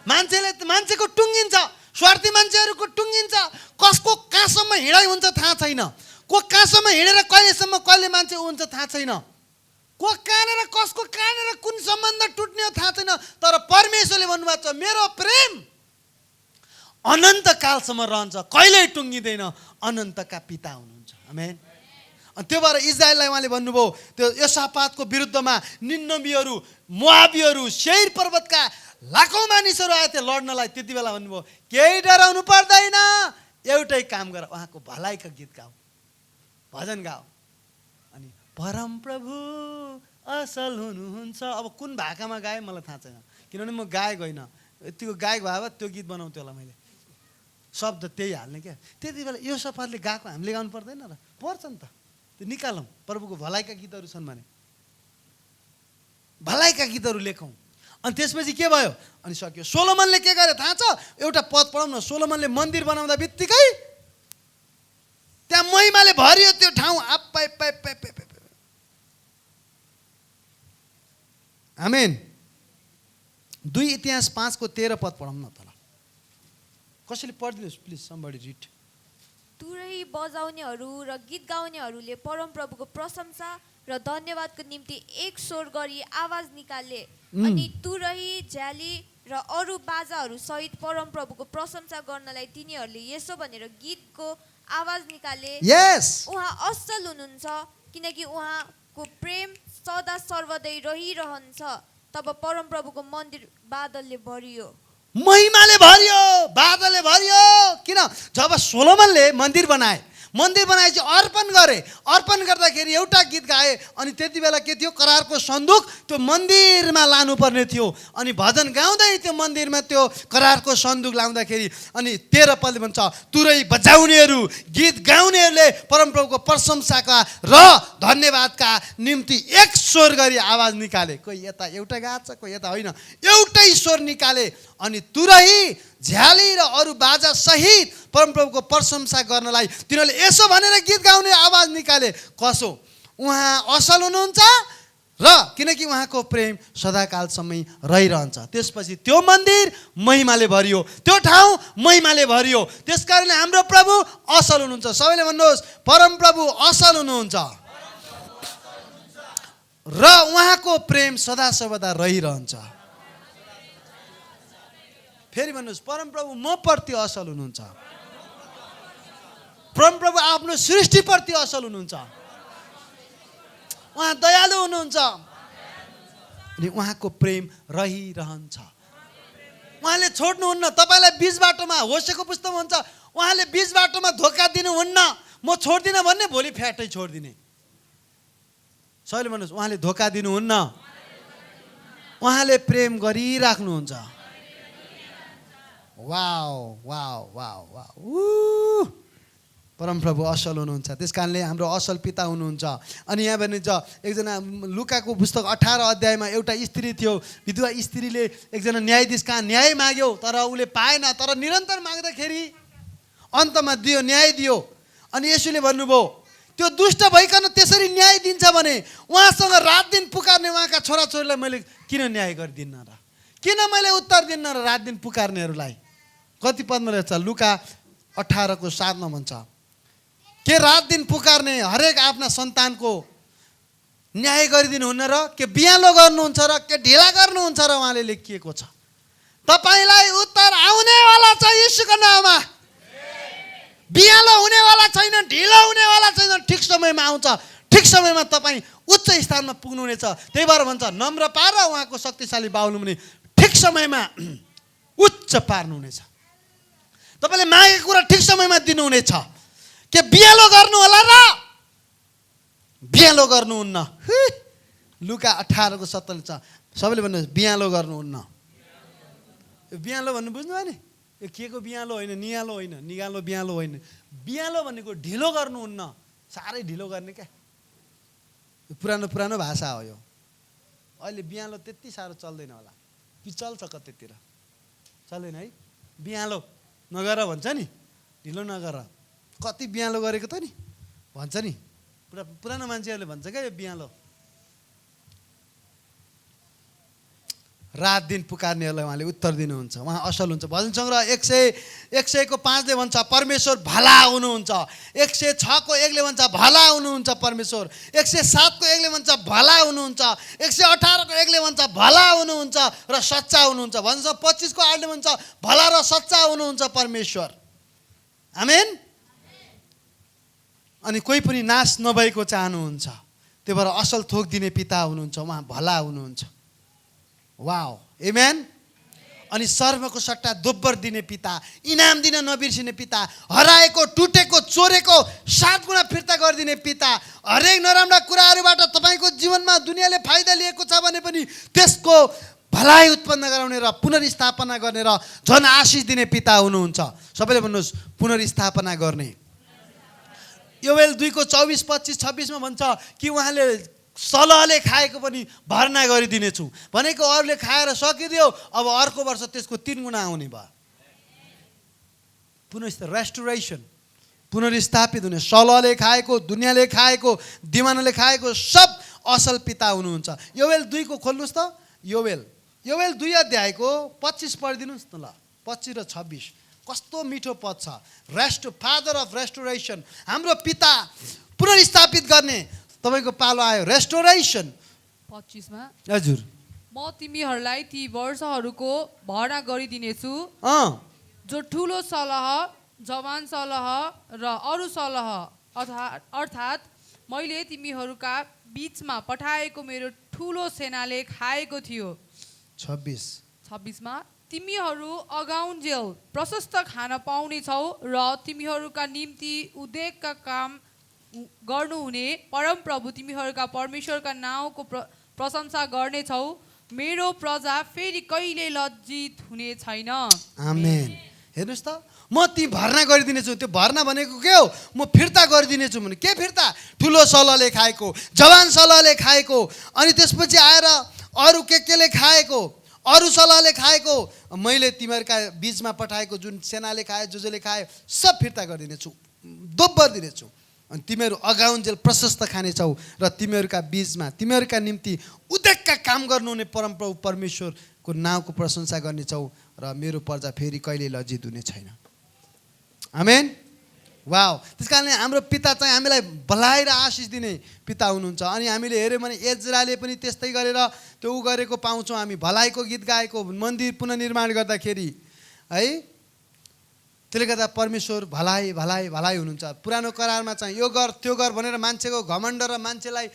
मान्छेको टुङ्गिन्छ, स्वार्थी मान्छेहरूको टुङ्गिन्छ, कसको कहाँसम्म हिँडाइ हुन्छ थाहा छैन, को कहाँसम्म हिँडेर कहिले मान्छे हुन्छ थाहा छैन, को कहाँनिर कसको कहाँनिर कुन सम्बन्ध टुट्ने हो थाहा छैन, तर परमेश्वरले भन्नुभएको छ मेरो प्रेम अनन्त कालसम्म रहन्छ, कहिल्यै टुङ्गिँदैन, अनन्तका पिता हुनुहुन्छ। आमेन। अनि त्यो भएर इजरायललाई उहाँले भन्नुभयो, त्यो यहोशापातको विरुद्धमा निन्नबीहरू, मोआबीहरू, सेयर पर्वतका लाखौँ मानिसहरू आए थिए लड्नलाई। त्यति बेला भन्नुभयो केही डराउनु पर्दैन, एउटै काम गर, उहाँको भलाइका गीत गाऊ, भजन गाऊ। अनि परमप्रभु असल हुनुहुन्छ। अब कुन भाकामा गाएँ मलाई थाहा छैन, किनभने म गायक होइन। यतिको गायक भए भए त्यो गीत बनाउँथ्यो होला मैले, शब्द त्यही हाल्ने क्या। त्यति बेला यहोशापातले गाएको हामीले गाउनु पर्दैन र? पर्छ नि त। त्यो निकालौँ, प्रभुको भलाइका गीतहरू छन् भने भलाइका गीतहरू लेखौँ। अनि त्यसपछि के भयो? अनि सक्यो। सोलोमनले के गरे थाहा छ? एउटा पद पढौँ न। सोलोमनले मन्दिर बनाउँदा बित्तिकै त्यहाँ महिमाले भरियो त्यो ठाउँ। आमेन। 2 इतिहास 5को 13 पद पढौँ न त। कसैले पढिदिनुहोस् प्लिज, समबडी रिड। तुरही बजाउनेहरू र गीत गाउनेहरूले परमप्रभुको प्रशंसा र धन्यवादको निम्ति एक स्वर गरी आवाज निकाले। अनि तुरही, झ्याली र अरू बाजाहरू सहित परमप्रभुको प्रशंसा गर्नलाई तिनीहरूले यसो भनेर गीतको आवाज निकाले, उहाँ असल हुनुहुन्छ किनकि उहाँको प्रेम सदा सर्वदै रहिरहन्छ। तब परमप्रभुको मन्दिर बादलले भरियो, महिमाले भरियो, बादलले भरियो। किन? जब सोलोमनले मन्दिर बनाएपछि अर्पण गरे। अर्पण गर्दाखेरि एउटा गीत गाए। अनि त्यति बेला के थियो? करारको सन्दुक त्यो मन्दिरमा लानुपर्ने थियो। अनि भजन गाउँदै त्यो मन्दिरमा त्यो करारको सन्दुक लाउँदाखेरि अनि 13 पदले भन्छ, तुरै बजाउनेहरू, गीत गाउनेहरूले परमप्रभुको प्रशंसाका र धन्यवादका निम्ति एक स्वर गरी आवाज निकाले। कोही यता एउटा गाछ, कोही यता होइन, एउटै स्वर निकाले। अनि तुरही, झ्याली र अरू बाजा सहित परमप्रभुको प्रशंसा गर्नलाई तिनीहरूले यसो भनेर गीत गाउने आवाज निकाले। कसो? उहाँ असल हुनुहुन्छ र किनकि उहाँको प्रेम सदाकालसम्मै रहिरहन्छ। त्यसपछि त्यो मन्दिर महिमाले भरियो, त्यो ठाउँ महिमाले भरियो। त्यसकारणले हाम्रो प्रभु असल हुनुहुन्छ। सबैले भन्नुहोस्, परमप्रभु असल हुनुहुन्छ र उहाँको प्रेम सदा सर्वदा रहिरहन्छ। फेरि भन्नुहोस्, परमप्रभु म प्रति असल हुनुहुन्छ। परमप्रभु आफ्नो सृष्टिप्रति असल हुनुहुन्छ। उहाँ दयालु हुनुहुन्छ अनि उहाँको प्रेम रहिरहन्छ। उहाँले छोड्नुहुन्न। तपाईँलाई बीच बाटोमा, होसेको पुस्तकमा हुन्छ, उहाँले बीच बाटोमा धोका दिनुहुन्न। म छोड्दिनँ भन्ने भोलि फ्याटै छोडिदिने। सबैले भन्नुहोस्, उहाँले धोका दिनुहुन्न, उहाँले प्रेम गरिराख्नुहुन्छ। Wow wow wow wow. परमप्रभु असल हुनुहुन्छ, त्यस कारणले हाम्रो असल पिता हुनुहुन्छ। अनि यहाँ भनिन्छ एकजना लुकाको पुस्तक 18 अध्यायमा एउटा स्त्री थियो, विधवा स्त्रीले एकजना न्यायाधीश कहाँ न्याय माग्यो, तर उसले पाएन। तर निरन्तर माग्दाखेरि अन्तमा दियो, न्याय दियो। अनि यसुले भन्नुभयो त्यो दुष्ट भइकन त्यसरी न्याय दिन्छ भने उहाँसँग रात दिन पुकार्ने उहाँका छोराछोरीलाई मैले किन न्याय गरिदिन्न र, किन मैले उत्तर दिन्न र रात दिन पुकार्नेहरूलाई। कति पदमा रहेछ, लुका 18:7 भन्छ, के रात दिन पुकार्ने हरेक आफ्ना सन्तानको न्याय गरिदिनुहुन्न र, के बिहालो गर्नुहुन्छ र, के ढिला गर्नुहुन्छ र, उहाँले लेखिएको छ। तपाईँलाई उत्तर आउनेवाला छ यीशुको नाममा। बिहालो हुनेवाला छैन, ढिलो हुनेवाला छैन, ठिक समयमा आउँछ, ठिक समयमा तपाईँ उच्च स्थानमा पुग्नुहुनेछ। त्यही भएर भन्छ नम्र पार उहाँको शक्तिशाली बाहुलो मुनि ठिक समयमा उच्च पार्नुहुनेछ। तपाईँले मागेको कुरा ठिक समयमा दिनुहुनेछ। के बिहालो गर्नु होला र, बिहालो गर्नुहुन्न। लुका 18:7 छ, सबैले भन्नुहोस् बिहालो गर्नुहुन्न। बिहालो भन्नु बुझ्नुभयो नि, यो के को बिहालो होइन, निहालो होइन, निगालो बिहालो होइन। बिहालो भनेको ढिलो गर्नुहुन्न, साह्रै ढिलो गर्ने क्या। पुरानो पुरानो भाषा हो यो। अहिले बिहालो त्यति साह्रो चल्दैन होला, कि चल्छ कतैतिर, चल्दैन है। बिहालो नगर भन्छ नि, ढिलो नगर। कति बिहालो गरेको त नि भन्छ नि, पुरानो मान्छेहरूले भन्छ क्या यो बिहालो। रात दिन पुकार्नेहरूलाई उहाँले उत्तर दिनुहुन्छ, उहाँ असल हुन्छ। भजन सङ्ग्रह 100:5 भन्छ परमेश्वर भला हुनुहुन्छ। 106:1 भन्छ भला हुनुहुन्छ परमेश्वर। 107:1 भन्छ भला हुनुहुन्छ। 118:1 भन्छ भला हुनुहुन्छ र सच्चा हुनुहुन्छ। भन्छ 25:8 भन्छ भला र सच्चा हुनुहुन्छ परमेश्वर। आमेन। अनि कोही पनि नाश नभएको चाहनुहुन्छ, त्यही भएर असल थोक दिने पिता हुनुहुन्छ, उहाँ भला हुनुहुन्छ। वाओ, आमेन। अनि सर्वको सट्टा दोब्बर दिने पिता, इनाम दिन नबिर्सिने पिता, हराएको टुटेको चोरेको 7 गुणा फिर्ता गरिदिने पिता, हरेक नराम्रा कुराहरूबाट तपाईँको जीवनमा दुनियाँले फाइदा लिएको छ भने पनि त्यसको भलाइ उत्पन्न गराउने र पुनर्स्थापना गर्ने र झन् आशिष दिने पिता हुनुहुन्छ। सबैले भन्नुहोस् पुनर्स्थापना गर्ने। योवेल 2:24-25-26 भन्छ कि उहाँले सलहले खाएको पनि भर्ना गरिदिनेछु भनेको, अरूले खाएर सकिदियो, अब अर्को वर्ष त्यसको 3 गुणा आउने भयो। रेस्टोरेसन, पुनर्स्थापित हुने। सलहले खाएको, दुनियाँले खाएको, दिवानले खाएको सब असल पिता हुनुहुन्छ। योवेल 2 खोल्नुहोस् त। योवेल 2 अध्यायको 25 पढिदिनुहोस् न ल। 25 र 26 कस्तो मिठो पद छ। फादर अफ रेस्टोरेसन, हाम्रो पिता पुनर्स्थापित गर्ने। तपाईँको पालो आयो रेस्टोरेसन। 25 मा हजुर, म तिमीहरूलाई ती वर्षहरूको भर्ना गरिदिनेछु जो ठुलो सलह, जवान सलह र अरू सलह अर्थात् मैले तिमीहरूका बीचमा पठाएको मेरो ठुलो सेनाले खाएको थियो। 26 मा तिमीहरू अगाउन्जेल प्रशस्त खान पाउनेछौ र तिमीहरूका निम्ति उद्योगका काम गर्नुहुने परमप्रभु तिमीहरूका परमेश्वरका नाउँको प्रशंसा गर्नेछौ। मेरो प्रजा फेरि कहिले लज्जित हुने छैन। आमेन। हेर्नुहोस् त, म ती भर्ना गरिदिनेछु। त्यो भर्ना भनेको के हो? म फिर्ता गरिदिनेछु भने के फिर्ता? ठुलो सलहले खाएको, जवान सलहले खाएको, अनि त्यसपछि आएर अरू केले खाएको, अरू सलहले खाएको, मैले तिमीहरूका बीचमा पठाएको जुन सेनाले खाए, जसले खाए, सब फिर्ता गरिदिनेछु, दोब्बर दिनेछु। अनि तिमीहरू अगाउन्जेल प्रशस्त खानेछौ र तिमीहरूका बीचमा तिमीहरूका निम्ति उद्योगका काम गर्नुहुने परमप्रभु परमेश्वरको नाउँको प्रशंसा गर्नेछौ र मेरो प्रजा फेरि कहिले लज्जित हुने छैन। आमेन। वाओ। त्यस कारणले हाम्रो पिता चाहिँ हामीलाई भलाइ र आशिष दिने पिता हुनुहुन्छ। अनि हामीले हेऱ्यौँ भने एज्राले पनि त्यस्तै गरेर त्यो गरेको पाउँछौँ हामी। भलाइको गीत गाएको, मन्दिर पुनर्निर्माण गर्दाखेरि है, त्यसले गर्दा परमेश्वर भलाइ भलाइ भलाइ हुनुहुन्छ। पुरानो करारमा चाहिँ यो गर त्यो गर भनेर मान्छेको घमण्ड र मान्छेलाई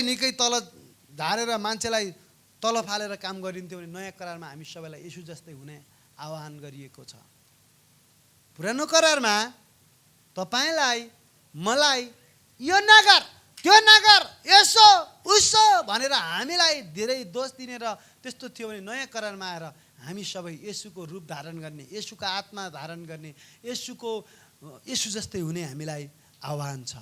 निकै तल झारेर मान्छेलाई तल फालेर काम गरिन्थ्यो भने नयाँ करारमा हामी सबैलाई यसु जस्तै हुने आह्वान गरिएको छ। पुरानो करारमा तपाईँलाई मलाई यो नगर त्यो नगर यसो उसो भनेर हामीलाई धेरै दोष दिने र त्यस्तो थियो भने नयाँ करारमा आएर हामी सबै येशूको रूप धारण गर्ने, येशूको आत्मा धारण गर्ने, येशूको येशू जस्तै हुने हामीलाई आह्वान छ।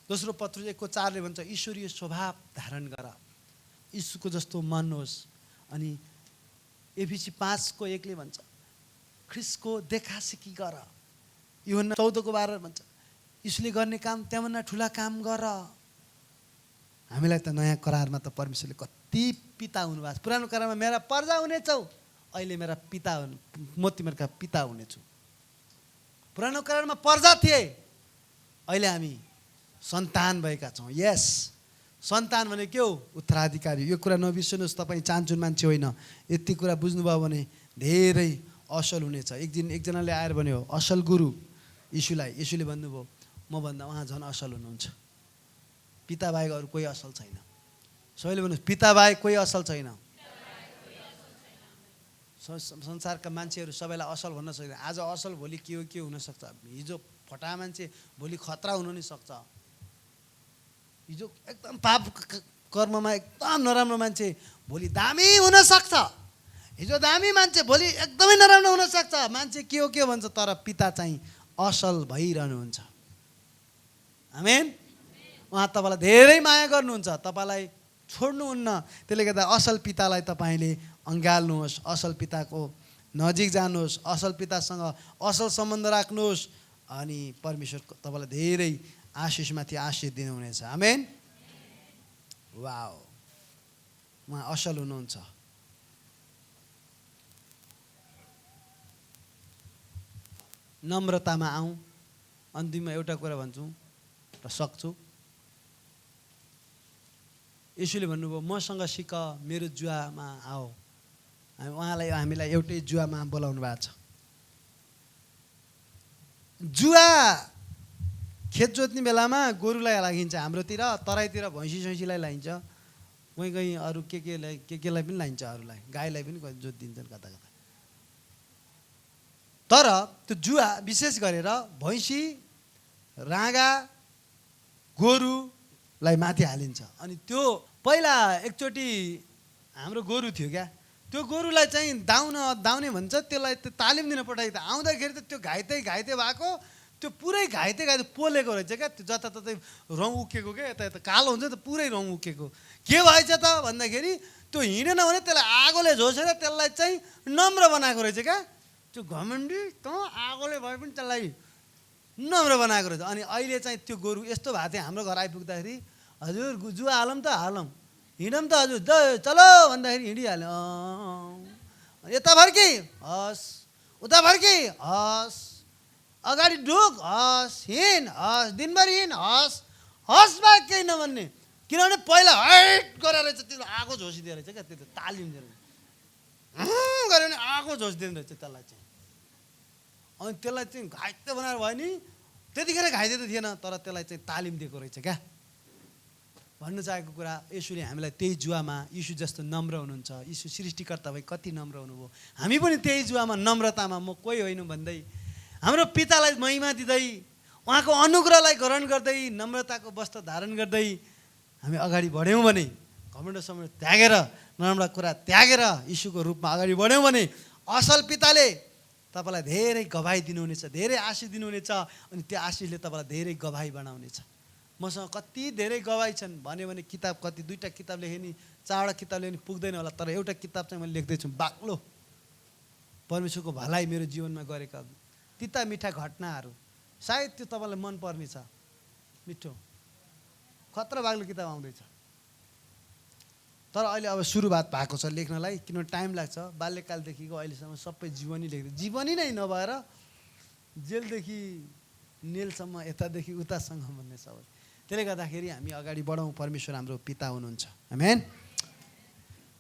दोस्रो पत्रुस 1:4 भन्छ ईश्वरीय स्वभाव धारण गर, यीशुको जस्तो मन होस्। अनि एफिसी 5:1 भन्छ ख्रिस्टको देखासिकी गर। यूहन्ना 14:12 भन्छ यीशुले गर्ने काम त्यहाँभन्दा ठुला काम गर। हामीलाई त नयाँ करारमा त परमेश्वरले कति पिता हुनुभएको छ। पुरानो करारमा मेरा प्रजा हुनेछौ, अहिले मेरा पिता हुनु, म तिमीहरूका पिता हुनेछु। पुरानो करारमा प्रजा थिए, अहिले हामी सन्तान भएका छौँ। यस, सन्तान भने के हो? उत्तराधिकारी। यो कुरा नबिर्सनुहोस्, तपाईँ चान्चुन मान्छे होइन। यति कुरा बुझ्नुभयो भने धेरै असल हुनेछ। एकजनाले आएर भन्यो असल गुरु यीशुलाई, यीशुले भन्नुभयो मभन्दा उहाँ झन् असल हुनुहुन्छ, पिता बाहेक अरू कोही असल छैन। सबैले भन्नुहोस् पिता बाहेक कोही असल छैन। संसारका मान्छेहरू सबैलाई असल भन्न सक्दैन। आज असल भोलि के हुनसक्छ। हिजो फटा मान्छे भोलि खतरा हुन नि सक्छ। हिजो एकदम पाप कर्ममा एकदम नराम्रो मान्छे भोलि दामी हुनसक्छ। हिजो दामी मान्छे भोलि एकदमै नराम्रो हुनसक्छ। मान्छे के भन्छ, तर पिता चाहिँ असल भइरहनुहुन्छ। आमेन। उहाँ तपाईँलाई धेरै माया गर्नुहुन्छ, तपाईँलाई छोड्नुहुन्न। त्यसले गर्दा असल पितालाई तपाईँले अँगाल्नुहोस्, असल पिताको नजिक जानुहोस्, असल पितासँग असल सम्बन्ध राख्नुहोस्, अनि परमेश्वर तपाईँलाई धेरै आशिषमाथि आशिष दिनुहुनेछ। आमेन। वाउ, उहाँ असल हुनुहुन्छ। नम्रतामा आउँ। अन्तिममा एउटा कुरा भन्छु र सक्छु। यीशुले भन्नुभयो मसँग सिक, मेरो जुवामा आओ। हामीलाई एउटै जुवामा बोलाउनु भएको छ। जुवा खेत जोत्ने बेलामा गोरुलाई लागिन्छ, हाम्रोतिर तराईतिर भैँसी सैँसीलाई लाइन्छ, कहीँ अरू केलाई पनि लाइन्छ, अरूलाई गाईलाई पनि जोतिदिन्छन् कता कता। तर त्यो जुवा विशेष गरेर भैँसी, राँगा, गोरुलाई माथि हालिन्छ। अनि त्यो पहिला एकचोटि हाम्रो गोरु थियो क्या, त्यो गोरुलाई चाहिँ दाउने भन्छ, त्यसलाई त्यो तालिम दिन पठाइदियो। आउँदाखेरि त त्यो घाइते भएको, त्यो पुरै घाइते पोलेको रहेछ क्या। त्यो जताततै रौँ उकेको क्या, यता कालो हुन्छ त पुरै रौँ उकेको। के भएछ त भन्दाखेरि त्यो हिँडेन भने त्यसलाई आगोले झोसेर त्यसलाई चाहिँ नम्र बनाएको रहेछ क्या। त्यो घमण्डी त आगोले भए पनि त्यसलाई नम्र बनाएको रहेछ। अनि अहिले चाहिँ त्यो गोरु यस्तो भएको थियो, हाम्रो घर आइपुग्दाखेरि हजुर जुवा हालौँ त हालौँ, हिँडौँ त हजुर चलो भन्दाखेरि हिँडिहाल्यो। यता फर्की हस्, उता फर्की हस्, अगाडि ढुक हस्, हिँड हस्, दिनभरि हिँड हस्, हस् बा केही नभन्ने। किनभने पहिला हाइट गरेर रहेछ, त्यो आगो झोसिदियो रहेछ क्या। त्यो तालिम दिएर गऱ्यो भने आगो झोसिदिनु रहेछ त्यसलाई चाहिँ। अनि त्यसलाई चाहिँ घाइते बनाएर भयो नि, त्यतिखेर घाइते त थिएन, तर त्यसलाई चाहिँ तालिम दिएको रहेछ क्या। भन्नु चाहेको कुरा, यीशुले हामीलाई त्यही जुवामा, यीशु जस्तो नम्र हुनुहुन्छ। यीशु सृष्टिकर्ता भई कति नम्र हुनुभयो। हामी पनि त्यही जुवामा नम्रतामा म कोही होइन भन्दै, हाम्रो पितालाई महिमा दिँदै, उहाँको अनुग्रहलाई ग्रहण गर्दै, नम्रताको वस्त्र धारण गर्दै हामी अगाडि बढ्यौँ भने, घमण्ड समय त्यागेर, नराम्रा कुरा त्यागेर यीशुको रूपमा अगाडि बढ्यौँ भने असल पिताले तपाईँलाई धेरै गवाही दिनुहुनेछ, धेरै आशिष दिनुहुनेछ। अनि त्यो आशिषले तपाईँलाई धेरै गवाही बनाउनेछ। मसँग कति धेरै गवाही छन् भन्यो भने किताब कति, 2टा किताब लेखेँ नि, 4वटा किताब लेख्ने पुग्दैन होला, तर एउटा किताब चाहिँ मैले लेख्दैछु, बाक्लो परमेश्वरको भलाइ मेरो जीवनमा गरेका तिता मिठा घटनाहरू। सायद त्यो तपाईँलाई मनपर्ने छ, मिठो खतरा बाग्लो किताब आउँदैछ। तर अहिले अब सुरुवात भएको छ लेख्नलाई, किनभने टाइम लाग्छ। बाल्यकालदेखिको अहिलेसम्म सबै जीवनी लेख्दै, जीवनी नै नभएर जेलदेखि नेलसम्म, यतादेखि उतासँग भन्ने सबै। त्यसले गर्दाखेरि हामी अगाडि बढौँ। परमेश्वर हाम्रो पिता हुनुहुन्छ। आमेन।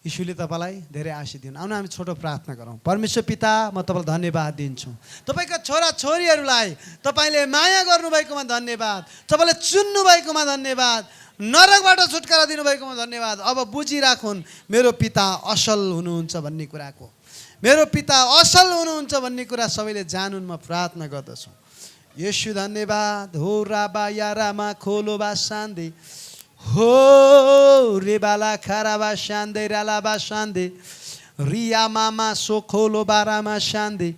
यीशुले तपाईँलाई धेरै आशिष दिनु। आउनु हामी छोटो प्रार्थना गरौँ। परमेश्वर पिता, म तपाईँलाई धन्यवाद दिन्छु। तपाईँका छोरा छोरीहरूलाई तपाईँले माया गर्नुभएकोमा धन्यवाद, तपाईँले चुन्नु भएकोमा धन्यवाद, नरकबाट छुटकारा दिनुभएकोमा धन्यवाद। अब बुझिराखुन् मेरो पिता असल हुनुहुन्छ भन्ने कुराको, मेरो पिता असल हुनुहुन्छ भन्ने कुरा सबैले जानुन्, म प्रार्थना गर्दछु। येशू धन्यवाद। हो राबा या रामा खोलो बा शान्ति, हो रे बाला खाराबा शान्ति रालाबा शान्ति, रिया मामा सो खोलो बारामा शान्ति।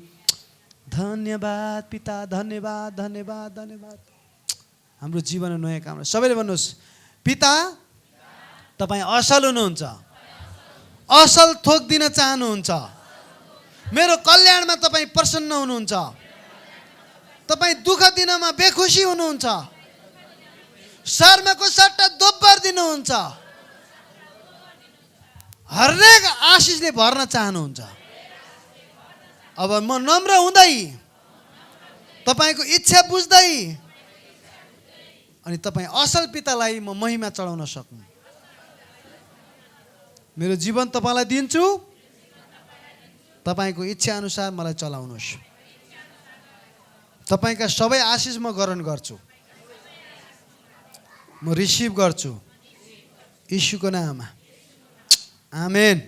धन्यवाद पिता, धन्यवाद धन्यवाद धन्यवाद। हाम्रो जीवनमा नयाँ काम। सबैले भन्नुहोस्, पिता तपाईँ असल हुनुहुन्छ, असल थोक दिन चाहनुहुन्छ, मेरो कल्याणमा तपाईँ प्रसन्न हुनुहुन्छ, तपाईँ दुःख दिनमा बेखुसी हुनुहुन्छ, शर्माको सट्टा दोब्बर दिनुहुन्छ, हरेक आशिषले भर्न चाहनुहुन्छ। अब म नम्र हुँदै, तपाईँको इच्छा बुझ्दै अनि तपाईँ असल पितालाई म महिमा चढाउन सक्नु। मेरो जीवन तपाईँलाई दिन्छु, तपाईँको इच्छा अनुसार मलाई चलाउनुहोस्। तपाईँका सबै आशिष म ग्रहण गर्छु, म रिसिभ गर्छु, यीशुको नाममा, आमेन।